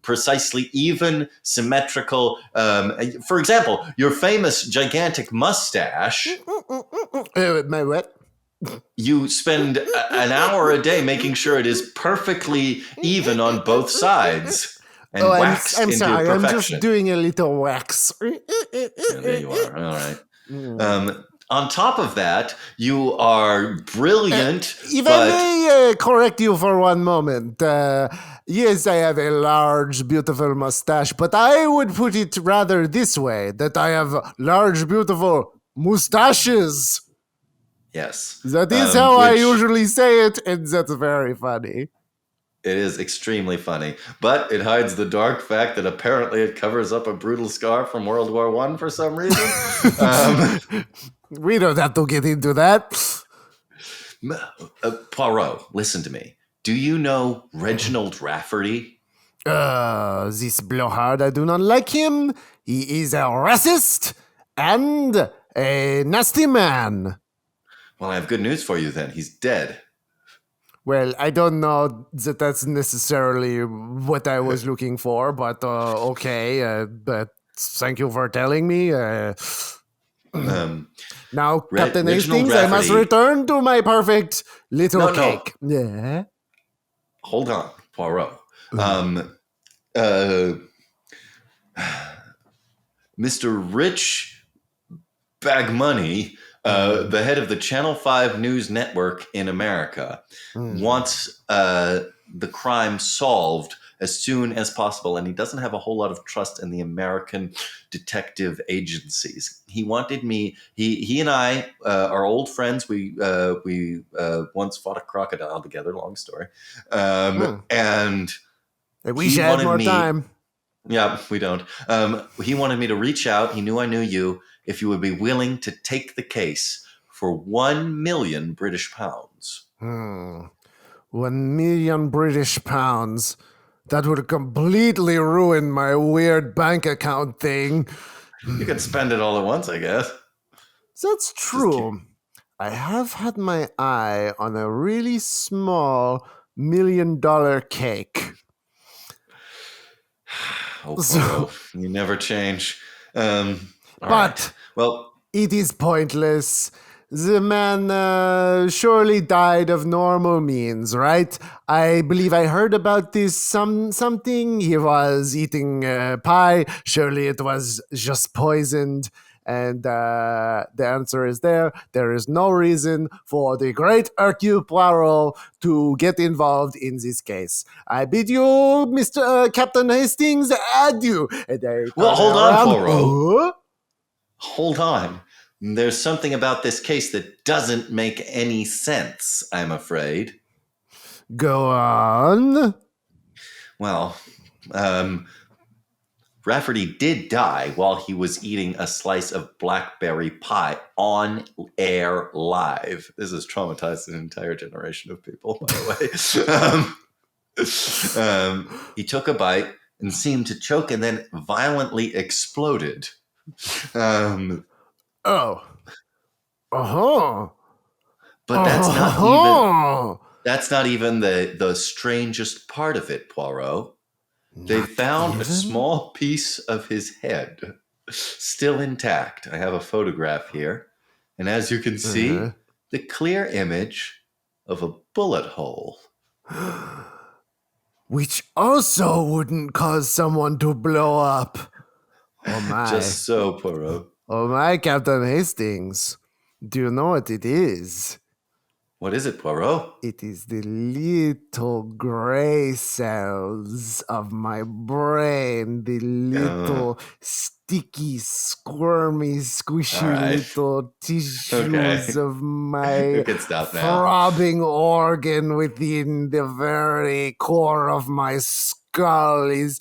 precisely even, symmetrical. For example, your famous gigantic mustache. My what? You spend an hour a day making sure it is perfectly even on both sides and waxed I'm into sorry. perfection. I'm just doing a little wax. There you are. All right. On top of that, you are brilliant. If I may correct you for one moment. Yes, I have a large, beautiful mustache, but I would put it rather this way, that I have large, beautiful mustaches. Yes. That is how I usually say it, and that's very funny. It is extremely funny, but it hides the dark fact that apparently it covers up a brutal scar from World War I for some reason. We don't have to get into that. Poirot, listen to me. Do you know Reginald Rafferty? This blowhard, I do not like him. He is a racist and a nasty man. Well, I have good news for you then. He's dead. Well, I don't know that that's necessarily what I was looking for, but okay. But thank you for telling me. Now, Captain Hastings, I must return to my perfect little cake. No. Yeah. Hold on, Poirot. Mr. Rich Bag Money, the head of the Channel 5 News Network in America, wants the crime solved as soon as possible, and he doesn't have a whole lot of trust in the American detective agencies. He wanted me. He and I are old friends. We once fought a crocodile together. Long story. And I wish I had more time. Yeah, we don't. He wanted me to reach out. He knew I knew you. If you would be willing to take the case for 1 million British pounds. 1 million British pounds. That would completely ruin my weird bank account thing. You could spend it all at once, I guess. That's true. I have had my eye on a really small $1 million cake. Oh, you never change. But well, it is pointless. The man surely died of normal means, right? I believe I heard about this something. He was eating pie. Surely it was just poisoned. And the answer is there. There is no reason for the great Hercule Poirot to get involved in this case. I bid you, Mr. Captain Hastings, adieu. And they Well, turn hold on, around. Poirot. Huh? Hold on. There's something about this case that doesn't make any sense, I'm afraid. Go on. Well, Rafferty did die while he was eating a slice of blackberry pie on air live. This has traumatized an entire generation of people, by the way. He took a bite and seemed to choke and then violently exploded. Oh. Uh-huh. But Uh-huh. that's not even the strangest part of it, Poirot. They found a small piece of his head still intact. I have a photograph here. And as you can see, the clear image of a bullet hole. Which also wouldn't cause someone to blow up. Oh my. Just so, Poirot. Oh my, Captain Hastings. Do you know what it is? What is it, Poirot? It is the little gray cells of my brain. The little sticky, squirmy, squishy little tissues of my throbbing organ within the very core of my skull is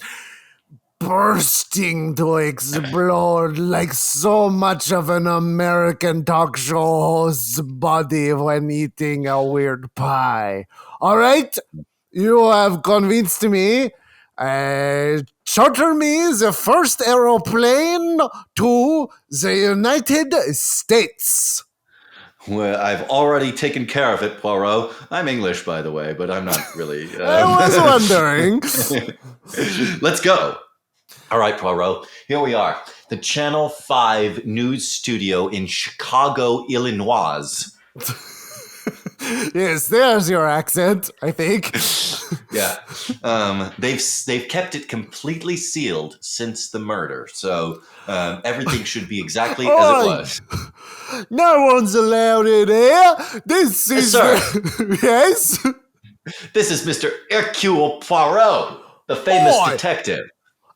bursting to explode like so much of an American talk show host's body when eating a weird pie. All right, you have convinced me. Charter me the first aeroplane to the United States. Well, I've already taken care of it, Poirot. I'm English, by the way, but I'm not really. I was wondering. Let's go. All right, Poirot, here we are. The Channel 5 news studio in Chicago, Illinois. Yes, there's your accent, I think. Yeah. They've kept it completely sealed since the murder, so everything should be exactly as it was. No one's allowed in here. This is... Sir. Yes? This is Mr. Hercule Poirot, the famous detective.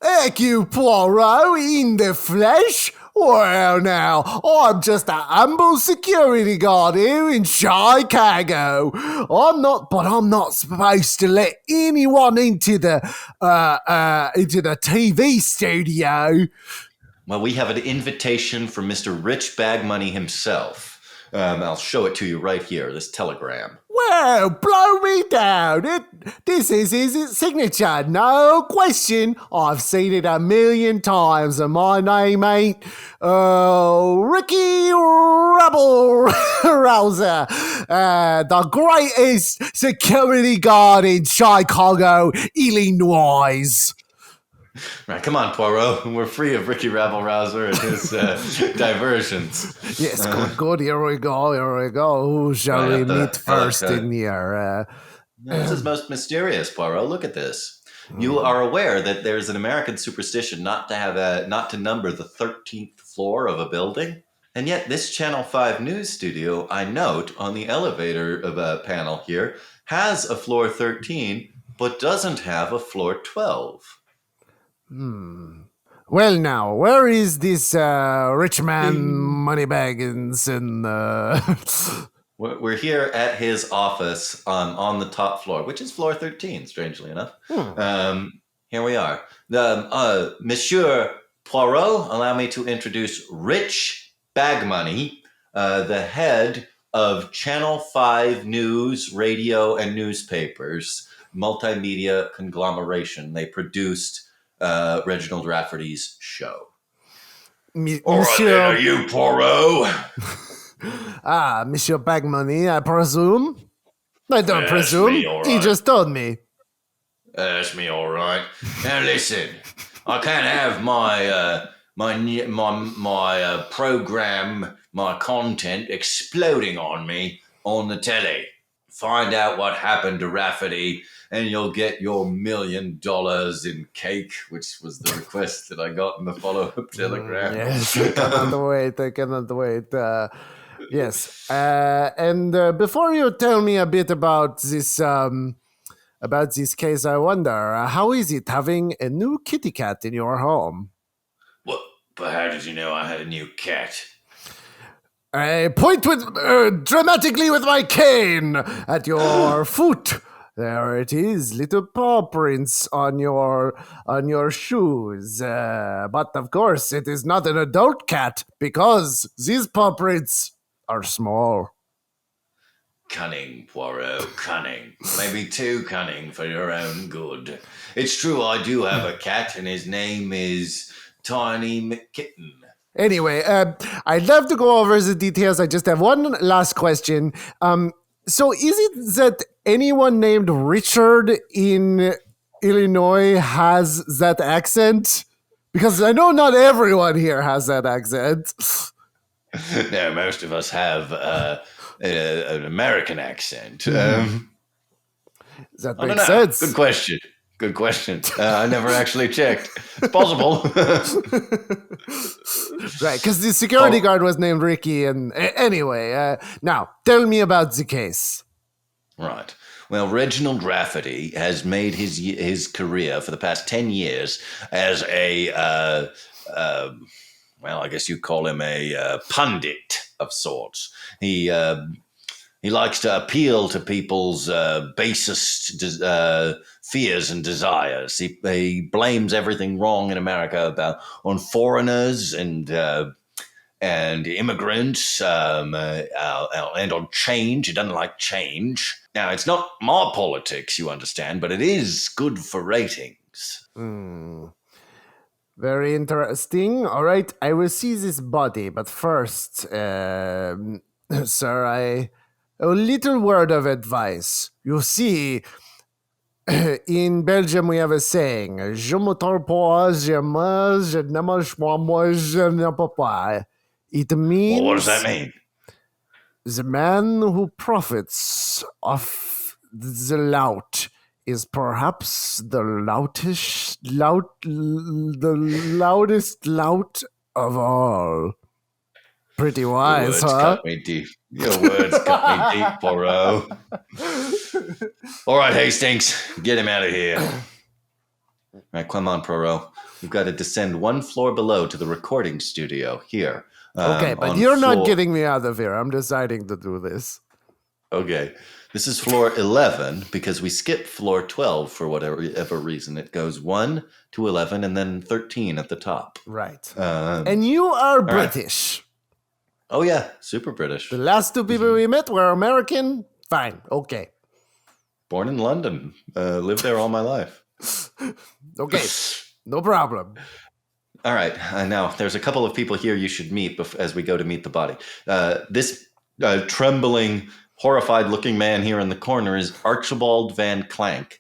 Hercule Poirot in the flesh? Well, now, I'm just a humble security guard here in Chicago. I'm not supposed to let anyone into the TV studio. Well, we have an invitation from Mr. Rich Bagmoney himself. I'll show it to you right here, this telegram. Well, blow me down. This is his signature, no question. I've seen it 1,000,000 times, and my name ain't Ricky Rouser, the greatest security guard in Chicago, Illinois. Right, come on, Poirot. We're free of Ricky Rabble-Rouser and his diversions. Yes, good. Here we go. Who shall we meet first in here? This is most mysterious, Poirot. Look at this. You are aware that there's an American superstition not to number the 13th floor of a building? And yet this Channel 5 news studio, I note on the elevator panel here, has a floor 13, but doesn't have a floor 12. Well, now, where is this rich man Moneybaggins and We're here at his office on the top floor, which is floor 13, strangely enough. Here we are. Monsieur Poirot, allow me to introduce Rich Bagmoney, the head of Channel 5 News, Radio, and Newspapers, multimedia conglomeration. They produced Reginald Rafferty's show. All right, then, are you Poirot? Monsieur Bagmoney, I presume? I don't presume. He just told me. That's me, all right. Now listen, I can't have my program my content exploding on me on the telly. Find out what happened to Rafferty and you'll get your $1 million in cake, which was the request that I got in the follow-up telegram. Yes, I cannot wait. I cannot wait. Yes. And before you tell me a bit about this case, I wonder, how is it having a new kitty cat in your home? What? But how did you know I had a new cat? I point dramatically with my cane at your foot. There it is, little paw prints on your shoes. But of course, it is not an adult cat because these paw prints are small. Cunning, Poirot, cunning. Maybe too cunning for your own good. It's true, I do have a cat, and his name is Tiny McKitten. Anyway, I'd love to go over the details. I just have one last question. So is it that anyone named Richard in Illinois has that accent? Because I know not everyone here has that accent. No, most of us have an American accent. That I don't makes know. sense. Good question. Good question. I never actually checked. It's possible. Right, because the security guard was named Ricky. And anyway, now tell me about the case. Right. Well, Reginald Rafferty has made his career for the past 10 years as a, I guess you call him a pundit of sorts. He likes to appeal to people's basest fears and desires. He blames everything wrong in America on foreigners and immigrants and on change. He doesn't like change. Now, it's not my politics, you understand, but it is good for ratings. Very interesting. All right, I will see this body, but first, sir, a little word of advice. You see, in Belgium we have a saying, je me trompe pas, je ne mange pas, moi je ne peux pas. It means... Well, what does that mean? The man who profits off the lout is perhaps the loudest lout of all. Pretty wise, Your words cut me deep. Your words cut me deep, Poirot. All right, Hastings, get him out of here. All right, come on, Poirot. We've got to descend one floor below to the recording studio here. Okay, but you're not getting me out of here. I'm deciding to do this. Okay. This is floor 11 because we skipped floor 12 for whatever reason. It goes 1 to 11 and then 13 at the top. Right. And you are British. Right. Oh, yeah. Super British. The last two people we met were American. Fine. Okay. Born in London. Lived there all my life. Okay. No problem. All right. Now, there's a couple of people here you should meet as we go to meet the body. This trembling, horrified-looking man here in the corner is Archibald Van Clank.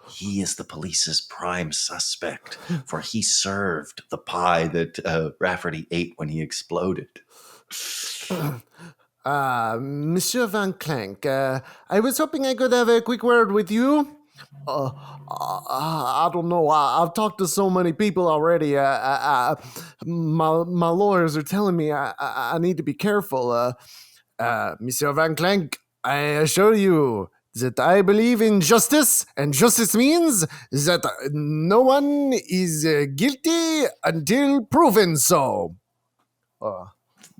He is the police's prime suspect, for he served the pie that Rafferty ate when he exploded. Monsieur Van Clank, I was hoping I could have a quick word with you. I don't know. I've talked to so many people already. My lawyers are telling me I need to be careful. Monsieur Van Clank, I assure you that I believe in justice, and justice means that no one is guilty until proven so.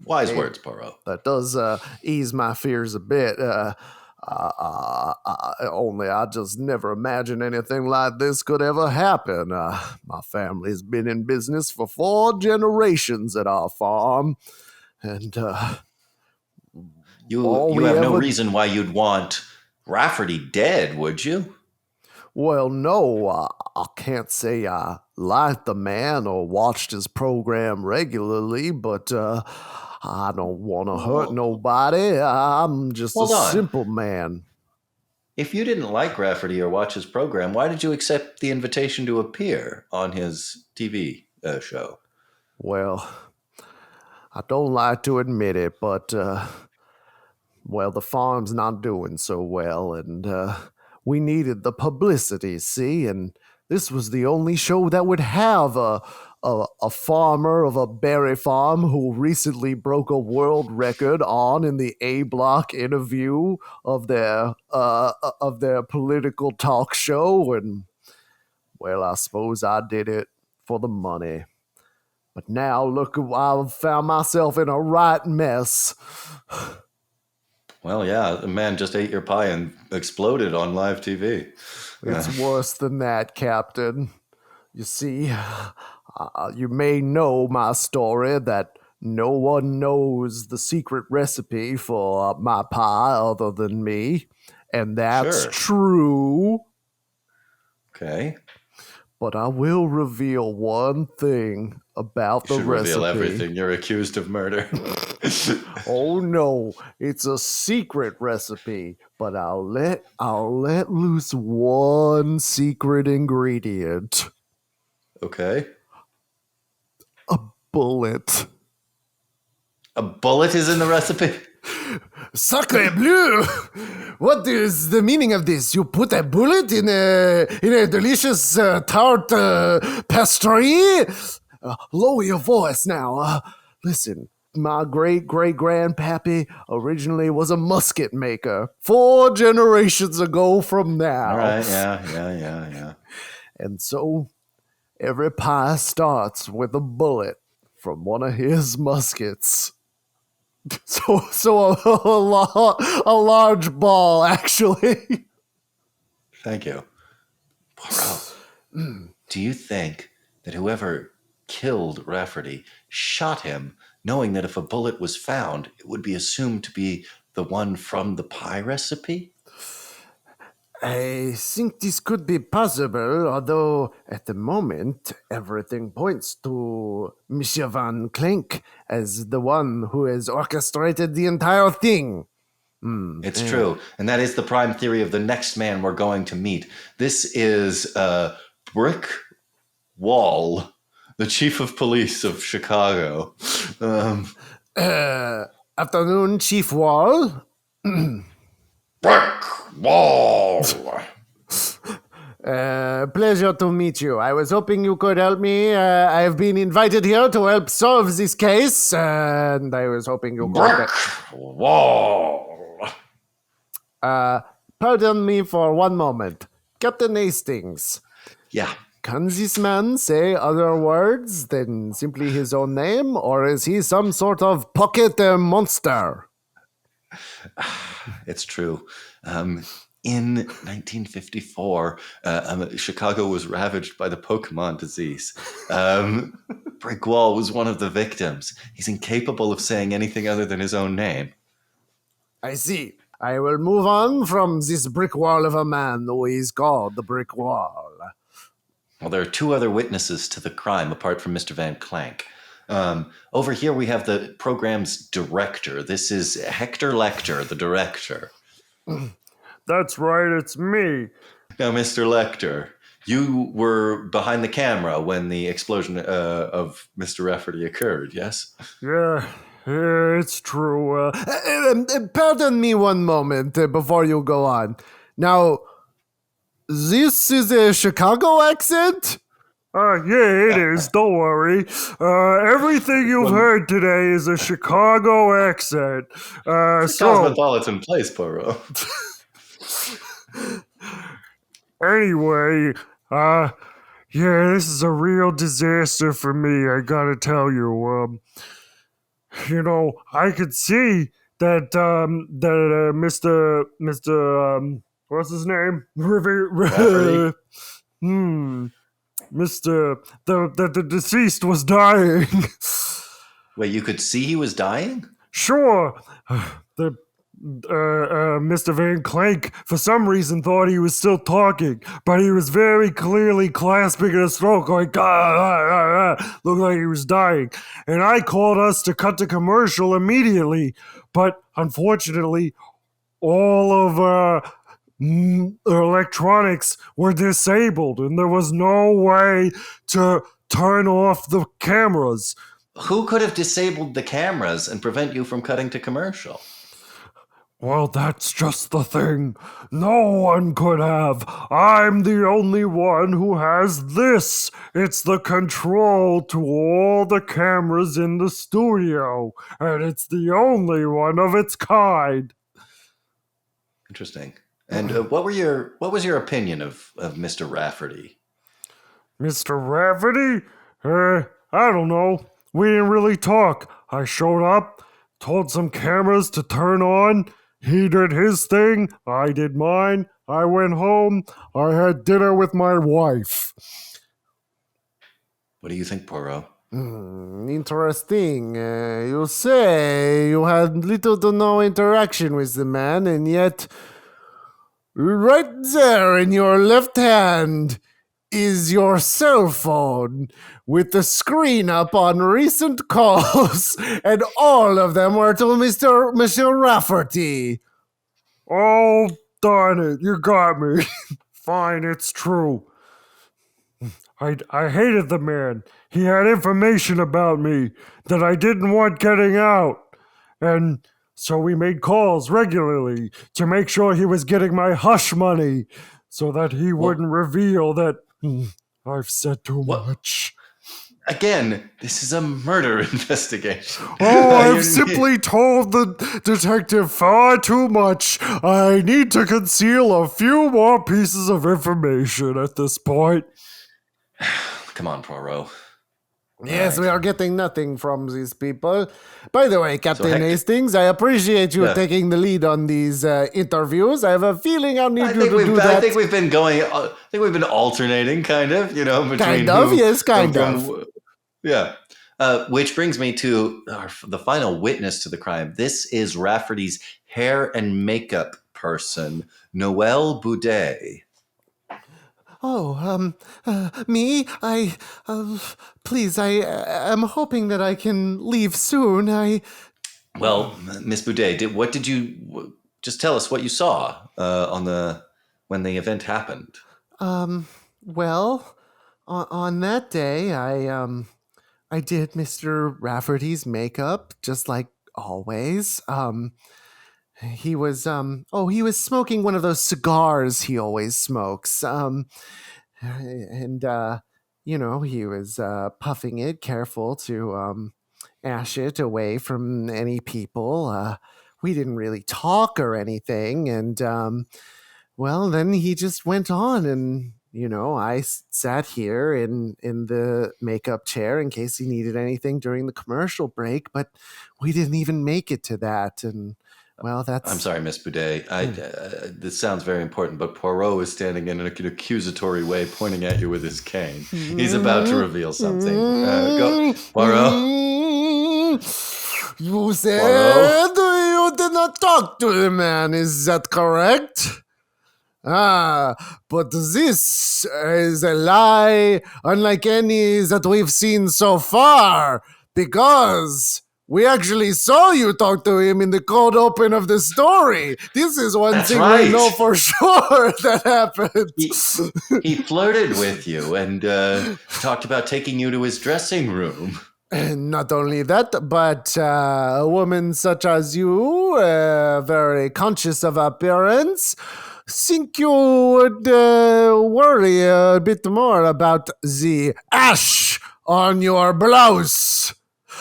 Wise words, Poirot. That does ease my fears a bit. Only I just never imagined anything like this could ever happen. My family's been in business for 4 generations at our farm, and you have no reason why you'd want Rafferty dead, would you? Well, no, I can't say I liked the man or watched his program regularly, but I don't want to hurt nobody. I'm just simple man. If you didn't like Rafferty or watch his program, why did you accept the invitation to appear on his TV show? Well, I don't like to admit it, but well, the farm's not doing so well, and we needed the publicity, see? And this was the only show that would have a farmer of a berry farm who recently broke a world record on in the A Block interview of their political talk show, and well, I suppose I did it for the money. But now look, I've found myself in a right mess. Well, yeah, the man just ate your pie and exploded on live TV. It's worse than that, Captain. You see, you may know my story that no one knows the secret recipe for my pie other than me. And that's Sure. true. Okay. But I will reveal one thing about You the should recipe. reveal everything. You're accused of murder. Oh no, it's a secret recipe, but I'll let loose one secret ingredient. Okay. A bullet. A bullet is in the recipe? Sacre bleu! What is the meaning of this? You put a bullet in a delicious tart pastry? Lower your voice now. Listen, my great-great-grandpappy originally was a musket maker 4 generations ago from now. All right, yeah. And so every pie starts with a bullet from one of his muskets. So a large ball, actually. Thank you. Poirot, do you think that whoever killed Rafferty shot him knowing that if a bullet was found, it would be assumed to be the one from the pie recipe? I think this could be possible, although at the moment everything points to Monsieur Van Clink as the one who has orchestrated the entire thing. It's true. And that is the prime theory of the next man we're going to meet. This is Brick Wall, the chief of police of Chicago. Afternoon, Chief Wall. Brick Wall! Pleasure to meet you. I was hoping you could help me. I've been invited here to help solve this case, and I was hoping you could... Brick Wall! Pardon me for one moment. Captain Hastings, Yeah. can this man say other words than simply his own name, or is he some sort of pocket monster? It's true. In 1954, Chicago was ravaged by the Pokemon disease. Brick Wall was one of the victims. He's incapable of saying anything other than his own name. I see. I will move on from this brick wall of a man who is called the Brick Wall. Well, there are 2 other witnesses to the crime apart from Mr. Van Clank. Over here we have the program's director. This is Hector Lecter, the director. That's right, it's me. Now, Mr. Lecter, you were behind the camera when the explosion of Mr. Rafferty occurred, yes? Yeah, it's true. Pardon me one moment before you go on. Now, this is a Chicago accent? Yeah, it is. Don't worry. Everything you've heard today is a Chicago accent. It's a cosmopolitan place, Poirot. Anyway, yeah, this is a real disaster for me, I gotta tell you. I could see that, Mr. what's his name? Rafferty? The deceased was dying. Wait, you could see he was dying? Sure. Mr. Van Clank, for some reason, thought he was still talking, but he was very clearly clasping his throat, going, looked like he was dying. And I called us to cut the commercial immediately, but unfortunately, all of our electronics were disabled, and there was no way to turn off the cameras. who could have disabled the cameras and prevent you from cutting to commercial? Well, that's just the thing. No one could have. I'm the only one who has this. It's the control to all the cameras in the studio, and it's the only one of its kind. Interesting. And what was your opinion of Mr. Rafferty? Mr. Rafferty? I don't know. We didn't really talk. I showed up, told some cameras to turn on. He did his thing. I did mine. I went home. I had dinner with my wife. What do you think, Poirot? Interesting. You say you had little to no interaction with the man, and yet, right there in your left hand is your cell phone with the screen up on recent calls, and all of them were to Monsieur Rafferty. Oh, darn it. You got me. Fine, it's true. I hated the man. He had information about me that I didn't want getting out. And so we made calls regularly to make sure he was getting my hush money so that he wouldn't reveal that I've said too much. Again, this is a murder investigation. Oh, I've simply told the detective far too much. I need to conceal a few more pieces of information at this point. Come on, Poirot. Yes, we are getting nothing from these people. By the way, Captain Hastings, I appreciate you taking the lead on these interviews. I have a feeling I'll need you to do that. I think we've been alternating, kind of, between kind of. Yeah. Which brings me to the final witness to the crime. This is Rafferty's hair and makeup person, Noel Boudet. Oh, me? Please, I'm hoping that I can leave soon. Well, Miss Boudet, just tell us what you saw when the event happened? Well, on that day, I did Mr. Rafferty's makeup, just like always. He was smoking one of those cigars he always smokes. He was puffing it, careful to ash it away from any people. We didn't really talk or anything, and then he just went on, and I sat here in the makeup chair in case he needed anything during the commercial break, but we didn't even make it to that, and that's... I'm sorry, Miss Boudet. This sounds very important, but Poirot is standing in an accusatory way, pointing at you with his cane. He's about to reveal something. Go, Poirot. You said you did not talk to the man. Is that correct? But this is a lie unlike any that we've seen so far, because we actually saw you talk to him in the cold open of the story. This is one thing we know for sure that happened. He flirted with you and talked about taking you to his dressing room. And not only that, but a woman such as you, very conscious of appearance, think you would worry a bit more about the ash on your blouse.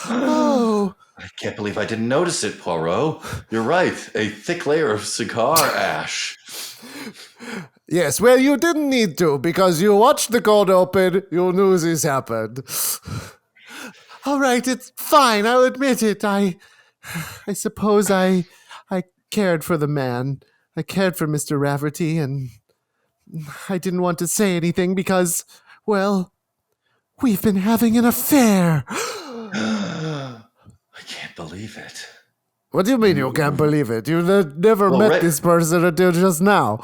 Oh. I can't believe I didn't notice it, Poirot. You're right. A thick layer of cigar ash. Yes, well, you didn't need to, because you watched the cold open. You knew this happened. All right, it's fine. I'll admit it. I suppose I cared for the man. I cared for Mr. Rafferty, and I didn't want to say anything because, we've been having an affair. I can't believe it. What do you mean you can't believe it? You never met this person until just now.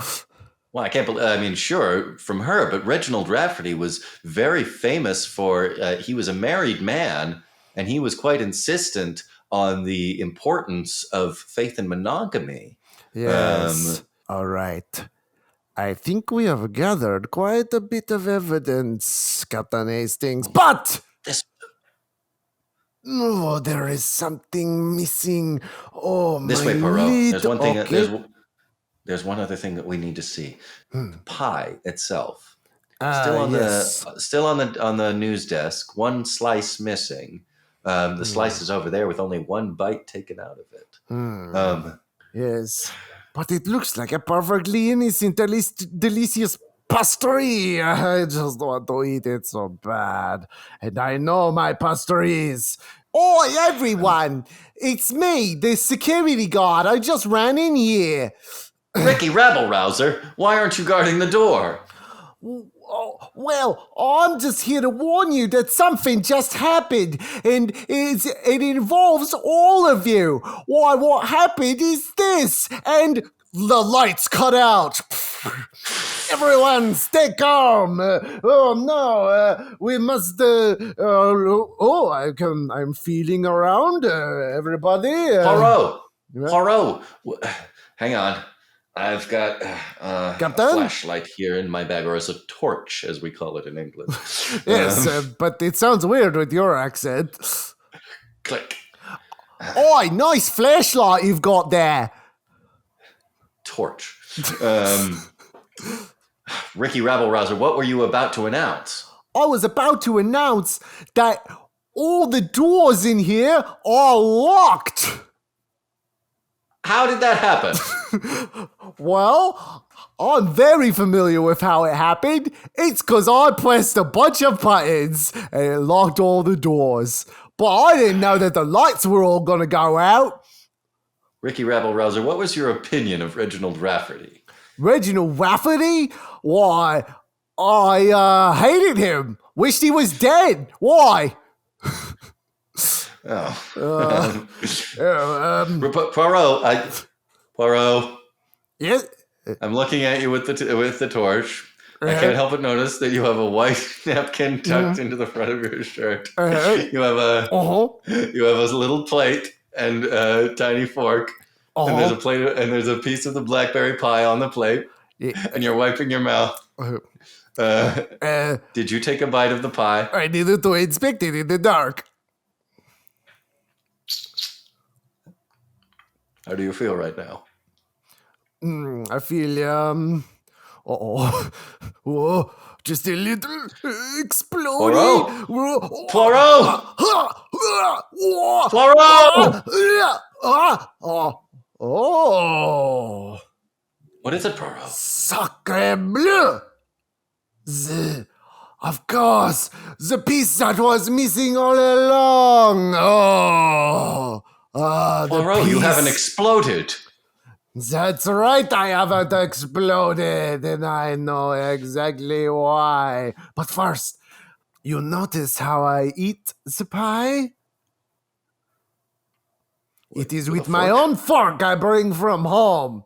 Well, I can't believe, sure, from her, but Reginald Rafferty was very famous for, he was a married man, and he was quite insistent on the importance of faith and monogamy. Yes. All right. I think we have gathered quite a bit of evidence, Captain Hastings, but No, there is something missing. Oh, This my way, Poirot. There's little... one thing. Okay. There's one other thing that we need to see. Hmm. The pie itself, Yes. still on the news desk. One slice missing. The slice is over there with only one bite taken out of it. Yes. But it looks like a perfectly innocent, delicious pastry. I just want to eat it so bad. And I know my pastries. Oi, everyone! It's me, the security guard. I just ran in here. Ricky Rabble-Rouser, why aren't you guarding the door? Oh, well, I'm just here to warn you that something just happened, and it involves all of you. Why, what happened is this, and the lights cut out. Everyone, stay calm. Oh no, we must. I'm feeling around. Everybody. Poirot, Yeah. Poirot, hang on. I've got a Captain? flashlight here in my bag, or as a torch, as we call it in England. Yes, but it sounds weird with your accent. Click. Oi, nice flashlight you've got there. Torch. Ricky Rabble-Rouser, what were you about to announce? I was about to announce that all the doors in here are locked. How did that happen? Well, I'm very familiar with how it happened. It's because I pressed a bunch of buttons and it locked all the doors. But I didn't know that the lights were all going to go out. Ricky Rabble-Rouser, what was your opinion of Reginald Rafferty? Reginald Rafferty? Why, I hated him. Wished he was dead. Why? Oh. Poirot. Yes. I'm looking at you with the torch. I can't help but notice that you have a white napkin tucked into the front of your shirt. You have a little plate and a tiny fork, and there's a plate and there's a piece of the blackberry pie on the plate, and you're wiping your mouth. Did you take a bite of the pie? I needed to inspect it in the dark. How do you feel right now? I feel, whoa, just a little exploding. Poirot! Poirot! Oh. What is it, Poirot? Sacre bleu! Of course, the piece that was missing all along. Poirot, you haven't exploded. That's right, I haven't exploded, and I know exactly why. But first, you notice how I eat the pie? It is with my own fork I bring from home.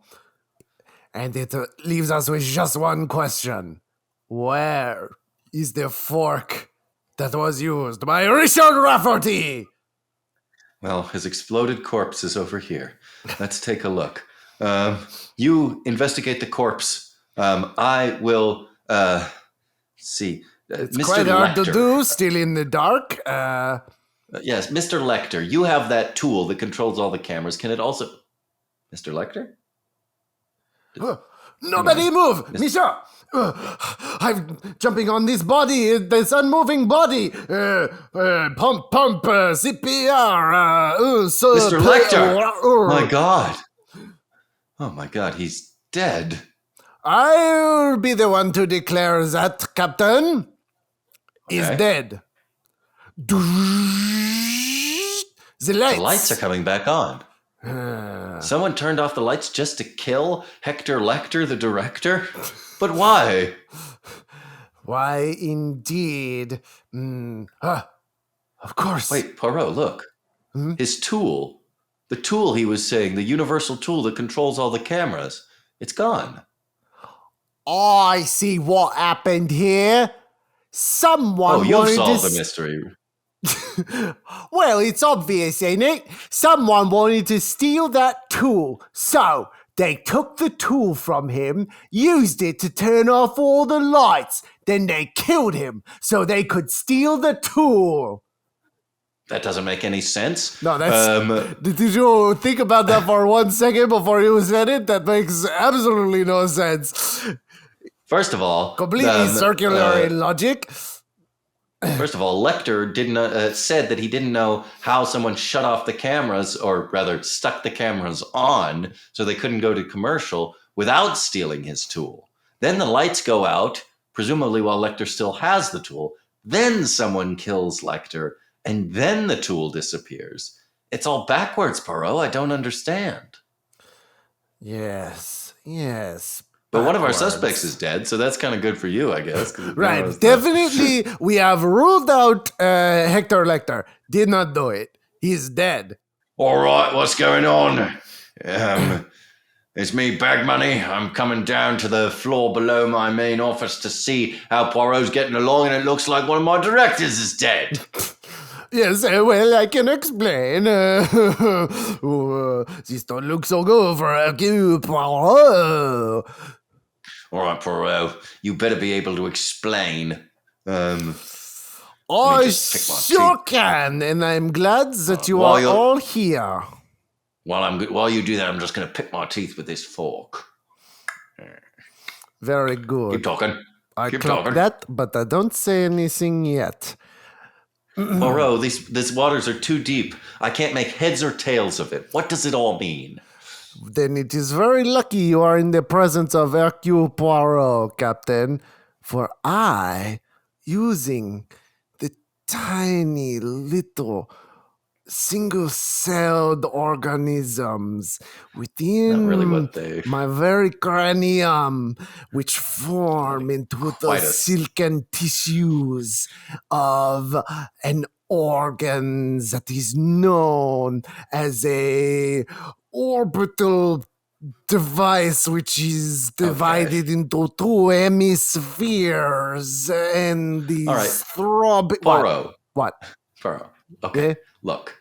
And it leaves us with just one question. Where is the fork that was used by Richard Rafferty? Well, his exploded corpse is over here. Let's take a look. You investigate the corpse. I will see. It's Mr. quite hard Lecter. to do, still in the dark. Yes, Mr. Lecter, you have that tool that controls all the cameras. Can it also... Mr. Lecter? Nobody move, Misha! I'm jumping on this body, this unmoving body. Pump, CPR. Mr. Lecter! My God. Oh my God, he's dead. I'll be the one to declare that, Captain. Is dead. The lights. The lights are coming back on. Someone turned off the lights just to kill Hector Lecter, the director? But why? Why, indeed. Of course. Wait, Poirot, look. His tool. The tool he was saying, the universal tool that controls all the cameras. It's gone. I see what happened here. Someone you've wanted solved to the mystery. Well, it's obvious, ain't it? Someone wanted to steal that tool. So, they took the tool from him, used it to turn off all the lights. Then they killed him so they could steal the tool. That doesn't make any sense. No, that's... Did you think about that for 1 second before you said it? That makes absolutely no sense. First of all... Completely circular in logic. First of all, Lecter didn't said that he didn't know how someone shut off the cameras, or rather stuck the cameras on so they couldn't go to commercial without stealing his tool. Then the lights go out, presumably while Lecter still has the tool. Then someone kills Lecter, and then the tool disappears. It's all backwards, Poirot. I don't understand. Yes. But one of our suspects is dead, so that's kind of good for you, I guess. Right. Definitely, we have ruled out Hector Lecter. Did not do it. He's dead. All right, what's going on? It's me, Bag Money. I'm coming down to the floor below my main office to see how Poirot's getting along, and it looks like one of my directors is dead. Yes, well, I can explain. This don't look so good for Hercule Poirot. All right, Poirot, you better be able to explain. I sure can, and I'm glad that you are all here. While you do that, I'm just going to pick my teeth with this fork. Very good. Keep talking. I clock that, but I don't say anything yet. Poirot, these waters are too deep. I can't make heads or tails of it. What does it all mean? Then it is very lucky you are in the presence of Hercule Poirot, Captain, for I, using the tiny little single-celled organisms within my very cranium, which form into the silken tissues of an organ that is known as a orbital device, which is divided into two hemispheres, and these throbbing... Poirot. What? Poirot. Okay. Look,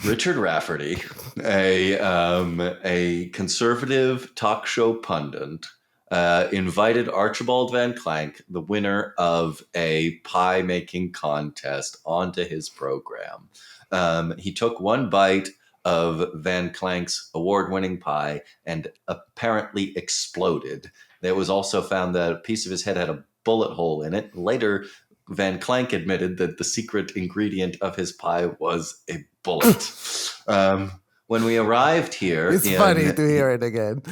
Richard Rafferty, a conservative talk show pundit, invited Archibald Van Clank, the winner of a pie making contest, onto his program. He took one bite of Van Clank's award-winning pie and apparently exploded. It was also found that a piece of his head had a bullet hole in it. Later, Van Clank admitted that the secret ingredient of his pie was a bullet. When we arrived here... It's funny to hear it again.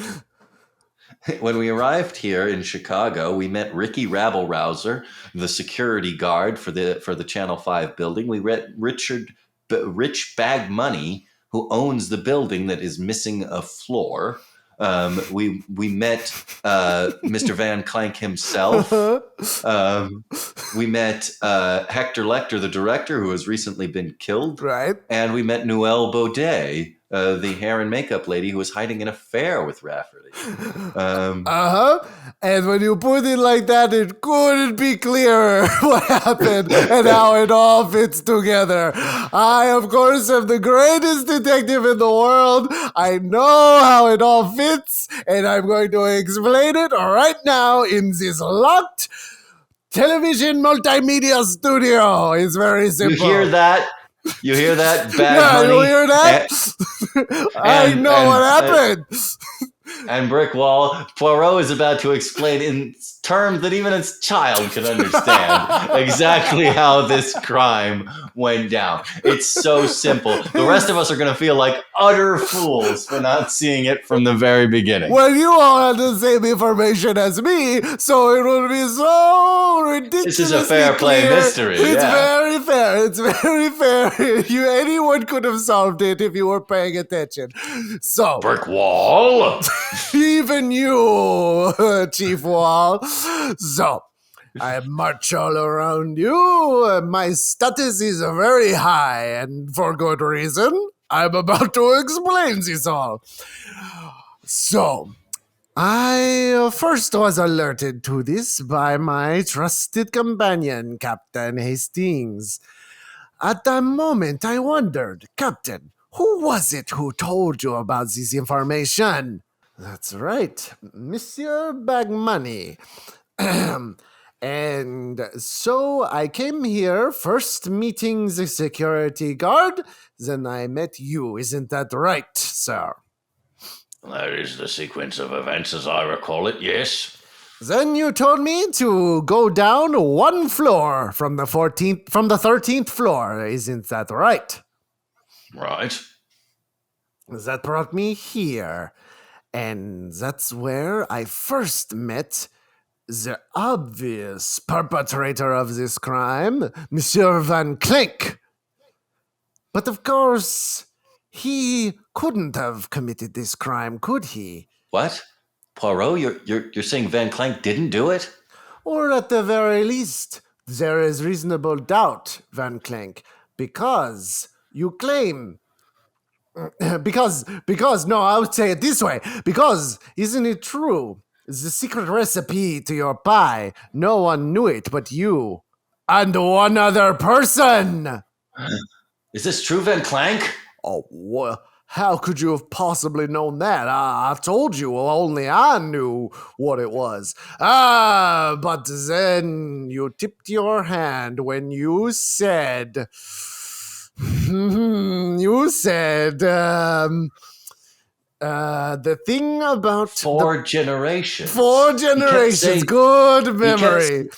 When we arrived here in Chicago, we met Ricky Rabble-Rouser, the security guard for the Channel 5 building. We met Rich Bag Money, who owns the building that is missing a floor. We met Mr. Van Clank himself. We met Hector Lecter, the director, who has recently been killed. Right. And we met Noelle Baudet, the hair and makeup lady who was hiding an affair with Rafferty. And when you put it like that, it couldn't be clearer what happened and how it all fits together. I, of course, am the greatest detective in the world. I know how it all fits, and I'm going to explain it right now in this locked television multimedia studio. It's very simple. You hear that? You hear that? Bad money. You hear that? I know what happened. And brick wall. Poirot is about to explain in terms that even a child can understand exactly how this crime went down. It's so simple. The rest of us are going to feel like utter fools for not seeing it from the very beginning. Well, you all have the same information as me, so it will be so ridiculous. This is a fair play mystery. It's very fair. It's very fair. Anyone could have solved it if you were paying attention. So brick wall. Even you, Chief Wall. So, I march all around you. My status is very high, and for good reason. I'm about to explain this all. So, I first was alerted to this by my trusted companion, Captain Hastings. At that moment, I wondered, Captain, who was it who told you about this information? That's right, Monsieur Bag Money. And so I came here, first meeting the security guard, then I met you. Isn't that right, sir? That is the sequence of events as I recall it, yes. Then you told me to go down one floor from the 13th floor. Isn't that right? Right. That brought me here. And that's where I first met the obvious perpetrator of this crime, Monsieur Van Clink. But of course, he couldn't have committed this crime, could he? What? Poirot, you're saying Van Clank didn't do it? Or at the very least, there is reasonable doubt, Van Clink, because you claim... because, no, I would say it this way. Because, isn't it true? The secret recipe to your pie, no one knew it but you. And one other person! Is this true, Van Clank? Oh, well, how could you have possibly known that? I told you, only I knew what it was. But then you tipped your hand when you said... the thing about... Four generations. 4 generations, good memory.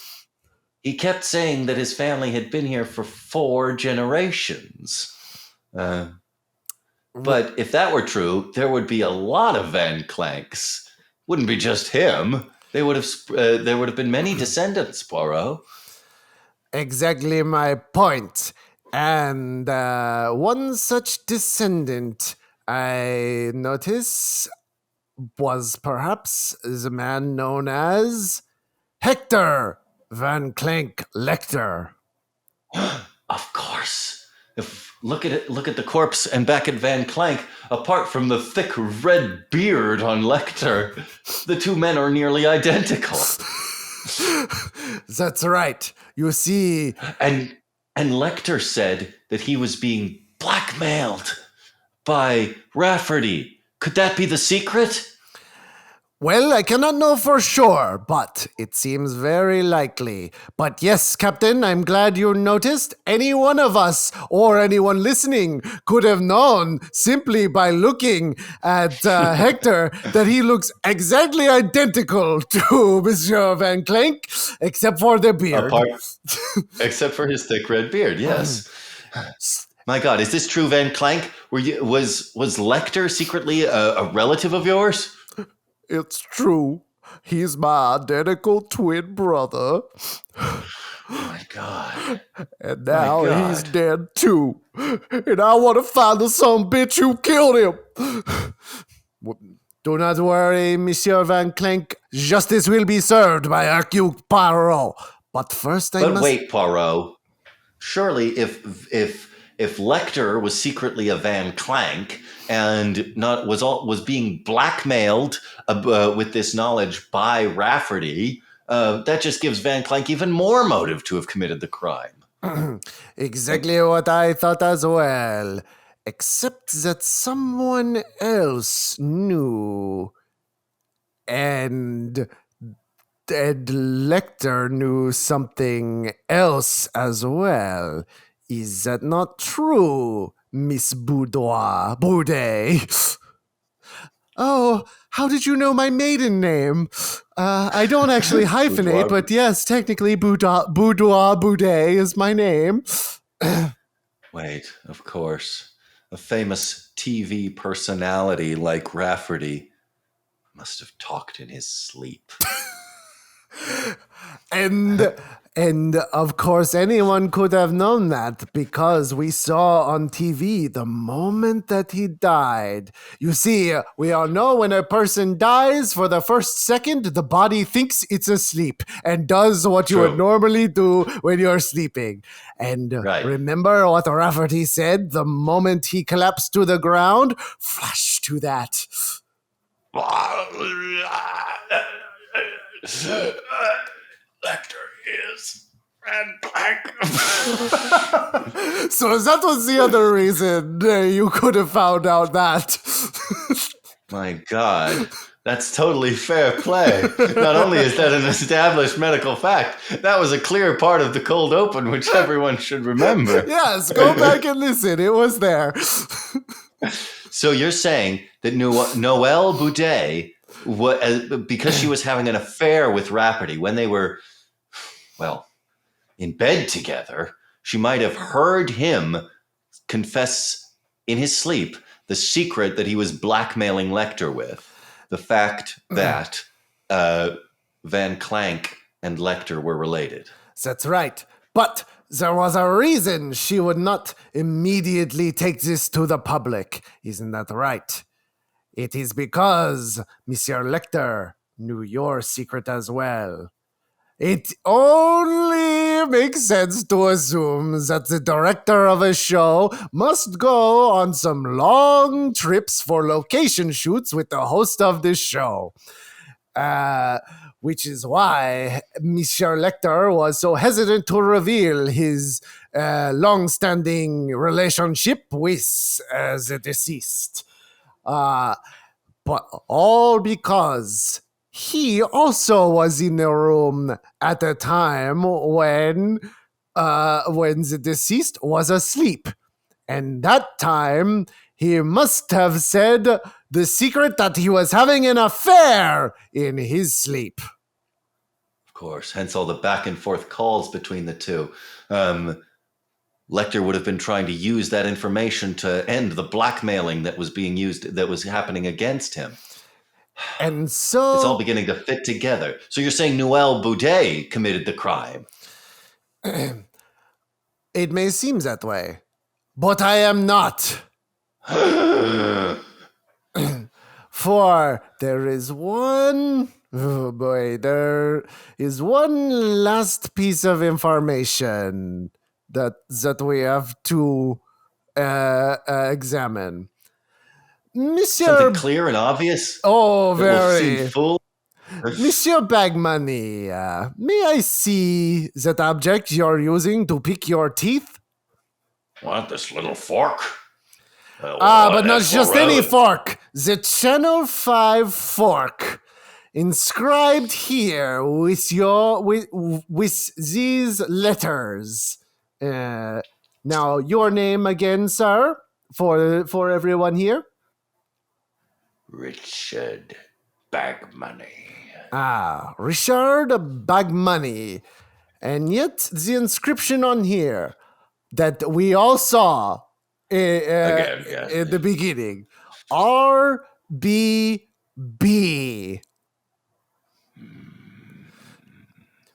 He kept saying that his family had been here for 4 generations. But if that were true, there would be a lot of Van Clanks. Wouldn't be just him. There would have been many descendants, Poirot. Exactly my point. And one such descendant I notice was perhaps the man known as Hector Van Clank Lecter. Of course. Look at the corpse and back at Van Clank. Apart from the thick red beard on Lecter, the two men are nearly identical. That's right. You see... And Lecter said that he was being blackmailed by Rafferty. Could that be the secret? Well, I cannot know for sure, but it seems very likely. But yes, Captain, I'm glad you noticed. Any one of us or anyone listening could have known simply by looking at Hector that he looks exactly identical to Monsieur Van Clank, except for the beard. Except for his thick red beard, yes. My God, is this true, Van Clank? Was Lecter secretly a relative of yours? It's true. He's my identical twin brother. Oh my God. And now he's dead too. And I want to find the son bitch who killed him. Do not worry, Monsieur Van Clank. Justice will be served by Hercule Poirot. But first I must... wait, Poirot. Surely if Lecter was secretly a Van Clank and was being blackmailed with this knowledge by Rafferty, that just gives Van Clank even more motive to have committed the crime. Exactly what I thought as well. Except that someone else knew. And Lecter knew something else as well. Is that not true, Miss Boudet? Oh, how did you know my maiden name? I don't actually hyphenate, but yes, technically Boudet is my name. Wait, of course. A famous TV personality like Rafferty must have talked in his sleep. And of course, anyone could have known that because we saw on TV the moment that he died. You see, we all know when a person dies, for the first second, the body thinks it's asleep and does what you would normally do when you're sleeping. And remember what Rafferty said the moment he collapsed to the ground? Flash to that. Lecter is Van Clank. So that was the other reason you could have found out that. My God. That's totally fair play. Not only is that an established medical fact, that was a clear part of the cold open, which everyone should remember. Yes, go back and listen. It was there. So you're saying that Noelle Boudet, because she was having an affair with Rafferty when they were, well, in bed together, she might have heard him confess in his sleep the secret that he was blackmailing Lecter with. The fact that Van Clank and Lecter were related. That's right. But there was a reason she would not immediately take this to the public. Isn't that right? It is because Monsieur Lecter knew your secret as well. It only makes sense to assume that the director of a show must go on some long trips for location shoots with the host of this show. Which is why Monsieur Lecter was so hesitant to reveal his long-standing relationship with the deceased. But all because he also was in the room at the time when the deceased was asleep. And that time, he must have said the secret that he was having an affair in his sleep. Of course, hence all the back and forth calls between the two. Lecter would have been trying to use that information to end the blackmailing that was being used, that was happening against him. And so it's all beginning to fit together. So you're saying Noelle Boudet committed the crime? It may seem that way, but I am not. For there is one... Oh boy, there is one last piece of information that we have to examine. Monsieur... Something clear and obvious? Oh, very. Seem full? Monsieur Bagmoney, may I see that object you're using to pick your teeth? What, this little fork? But not just any fork. The Channel 5 fork. Inscribed here with these letters. Now, your name again, sir, for everyone here. Richard Bagmoney. Richard Bagmoney. And yet, the inscription on here that we all saw at the beginning. RBB.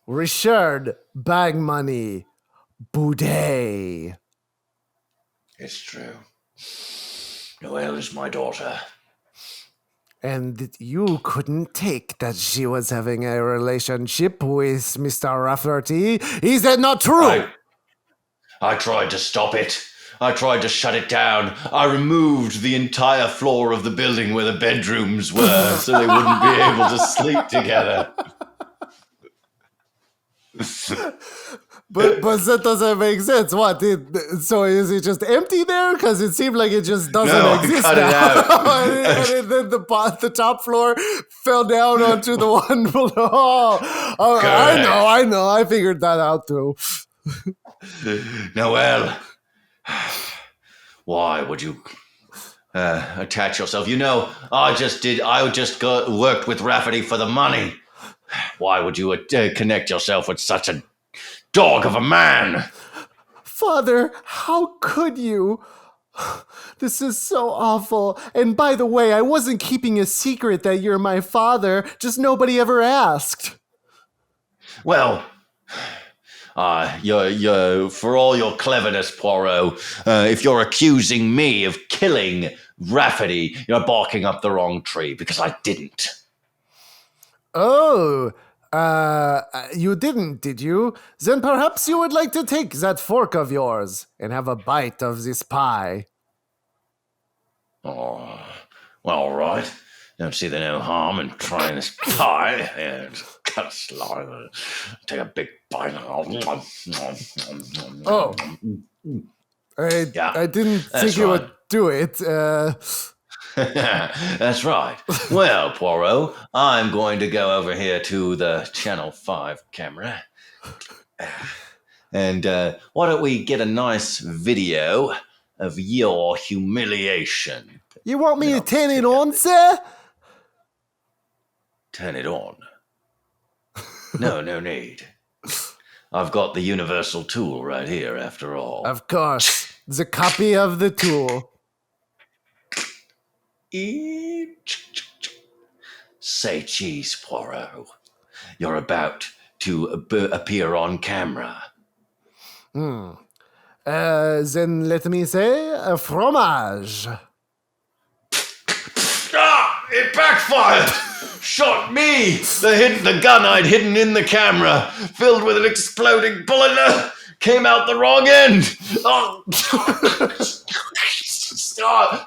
Richard Bagmoney Boudet. It's true. Noelle is my daughter. And that you couldn't take that she was having a relationship with Mr. Rafferty. Is that not true? I tried to stop it. I tried to shut it down. I removed the entire floor of the building where the bedrooms were so they wouldn't be able to sleep together. But that doesn't make sense. What? So is it just empty there? Because it seemed like it just doesn't exist cut now. it out. and then the top floor fell down onto the one below. I know. I figured that out too. Noelle, why would you attach yourself? You know, I just worked with Rafferty for the money. Why would you connect yourself with such a dog of a man? Father, how could you? This is so awful. And by the way, I wasn't keeping a secret that you're my father. Just nobody ever asked. Well, you're for all your cleverness, Poirot, if you're accusing me of killing Rafferty, you're barking up the wrong tree, because I didn't. Oh, you didn't, did you? Then perhaps you would like to take that fork of yours and have a bite of this pie. Oh, well, all right. Don't see there's no harm in trying this pie. And cut a slice, take a big bite. Oh, I didn't think you would do it. That's right. Well, Poirot, I'm going to go over here to the Channel 5 camera. And why don't we get a nice video of your humiliation? You want me to turn it check on, out this. sir? Turn it on. No need. I've got the universal tool right here, after all. Of course. It's a copy of the tool. Say cheese, Poirot. You're about to appear on camera. Then let me say a fromage. It backfired! Shot me! The gun I'd hidden in the camera, filled with an exploding bullet, came out the wrong end! Oh.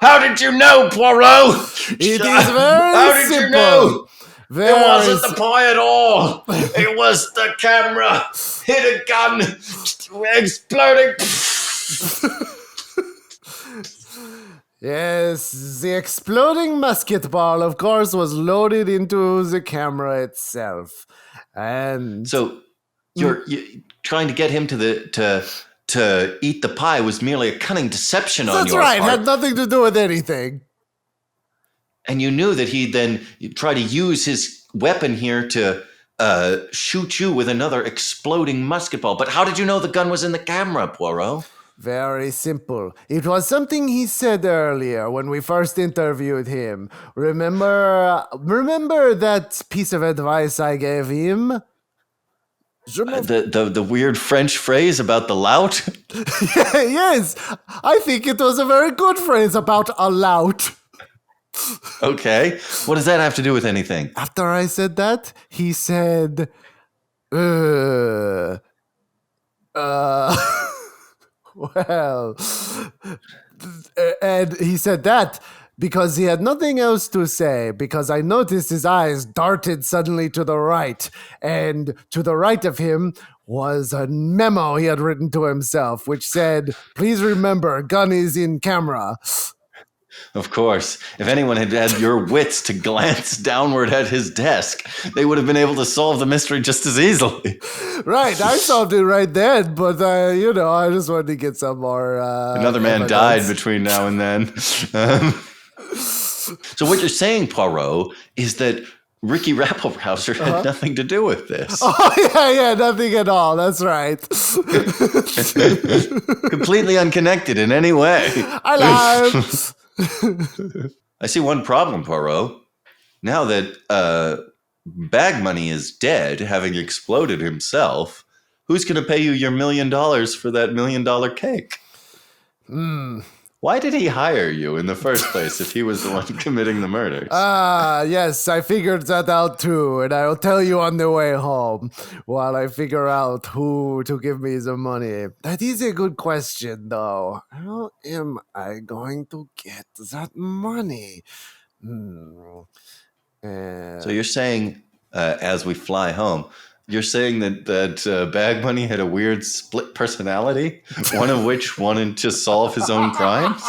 How did you know, Poirot? It is very How did simple. you know? Very It wasn't the pie at all. It was the camera. Hit a gun. Exploding. Yes, the exploding musket ball, of course, was loaded into the camera itself. And So you're trying to get him to eat the pie was merely a cunning deception on that's your right, part. had nothing to do with anything. And you knew that he'd then try to use his weapon here to shoot you with another exploding musket ball. But how did you know the gun was in the camera, Poirot? Very simple. It was something he said earlier when we first interviewed him. Remember that piece of advice I gave him? The weird French phrase about the lout? Yes, I think it was a very good phrase about a lout. Okay. What does that have to do with anything? After I said that, he said, well, and he said that because he had nothing else to say, because I noticed his eyes darted suddenly to the right, and to the right of him was a memo he had written to himself, which said, please remember, gun is in camera. Of course. If anyone had had your wits to glance downward at his desk, they would have been able to solve the mystery just as easily. Right, I solved it right then, but I just wanted to get some more. Another man evidence. died between now and then. So what you're saying, Poirot, is that Ricky Rappelbrowser had nothing to do with this. Oh, yeah, nothing at all. That's right. Completely unconnected in any way. I lied. I see one problem, Poirot. Now that Bag Money is dead, having exploded himself, who's going to pay you your $1 million for that $1 million cake? Why did he hire you in the first place if he was the one committing the murders? Yes, I figured that out too, and I'll tell you on the way home while I figure out who to give me the money. That is a good question, though. How am I going to get that money? So you're saying, as we fly home, you're saying that Bag Money had a weird split personality, one of which wanted to solve his own crimes?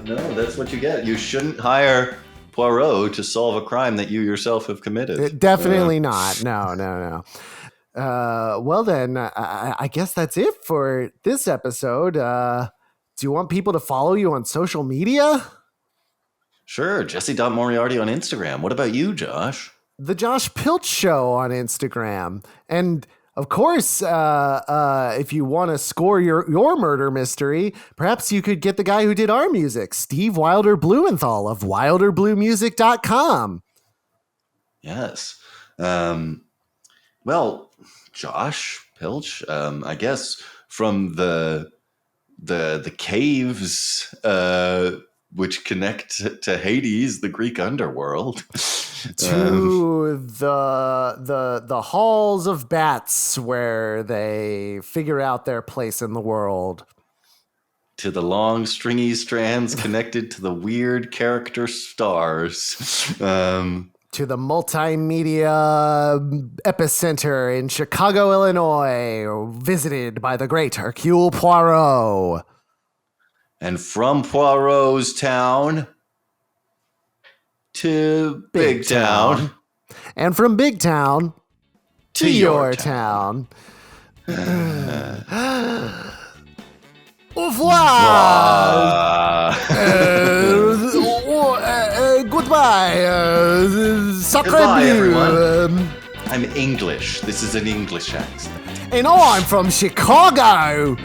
No, that's what you get. You shouldn't hire Poirot to solve a crime that you yourself have committed. Definitely not. No. Well, then, I guess that's it for this episode. Do you want people to follow you on social media? Sure, Jesse.Moriarty on Instagram. What about you, Josh? The Josh Pilch Show on Instagram. And of course, if you want to score your murder mystery, perhaps you could get the guy who did our music, Steve Wilder Blumenthal of wilderbluemusic.com. Yes. Well, Josh Pilch, I guess from the caves which connect to Hades, the Greek underworld, to the halls of bats where they figure out their place in the world, to the long stringy strands connected to the weird character stars, to the multimedia epicenter in Chicago, Illinois, visited by the great Hercule Poirot. And from Poirot's town to Big Town. And from Big Town to your town. Au revoir. Goodbye. Sacre Goodbye, bleu. everyone. I'm English. This is an English accent. And I'm from Chicago.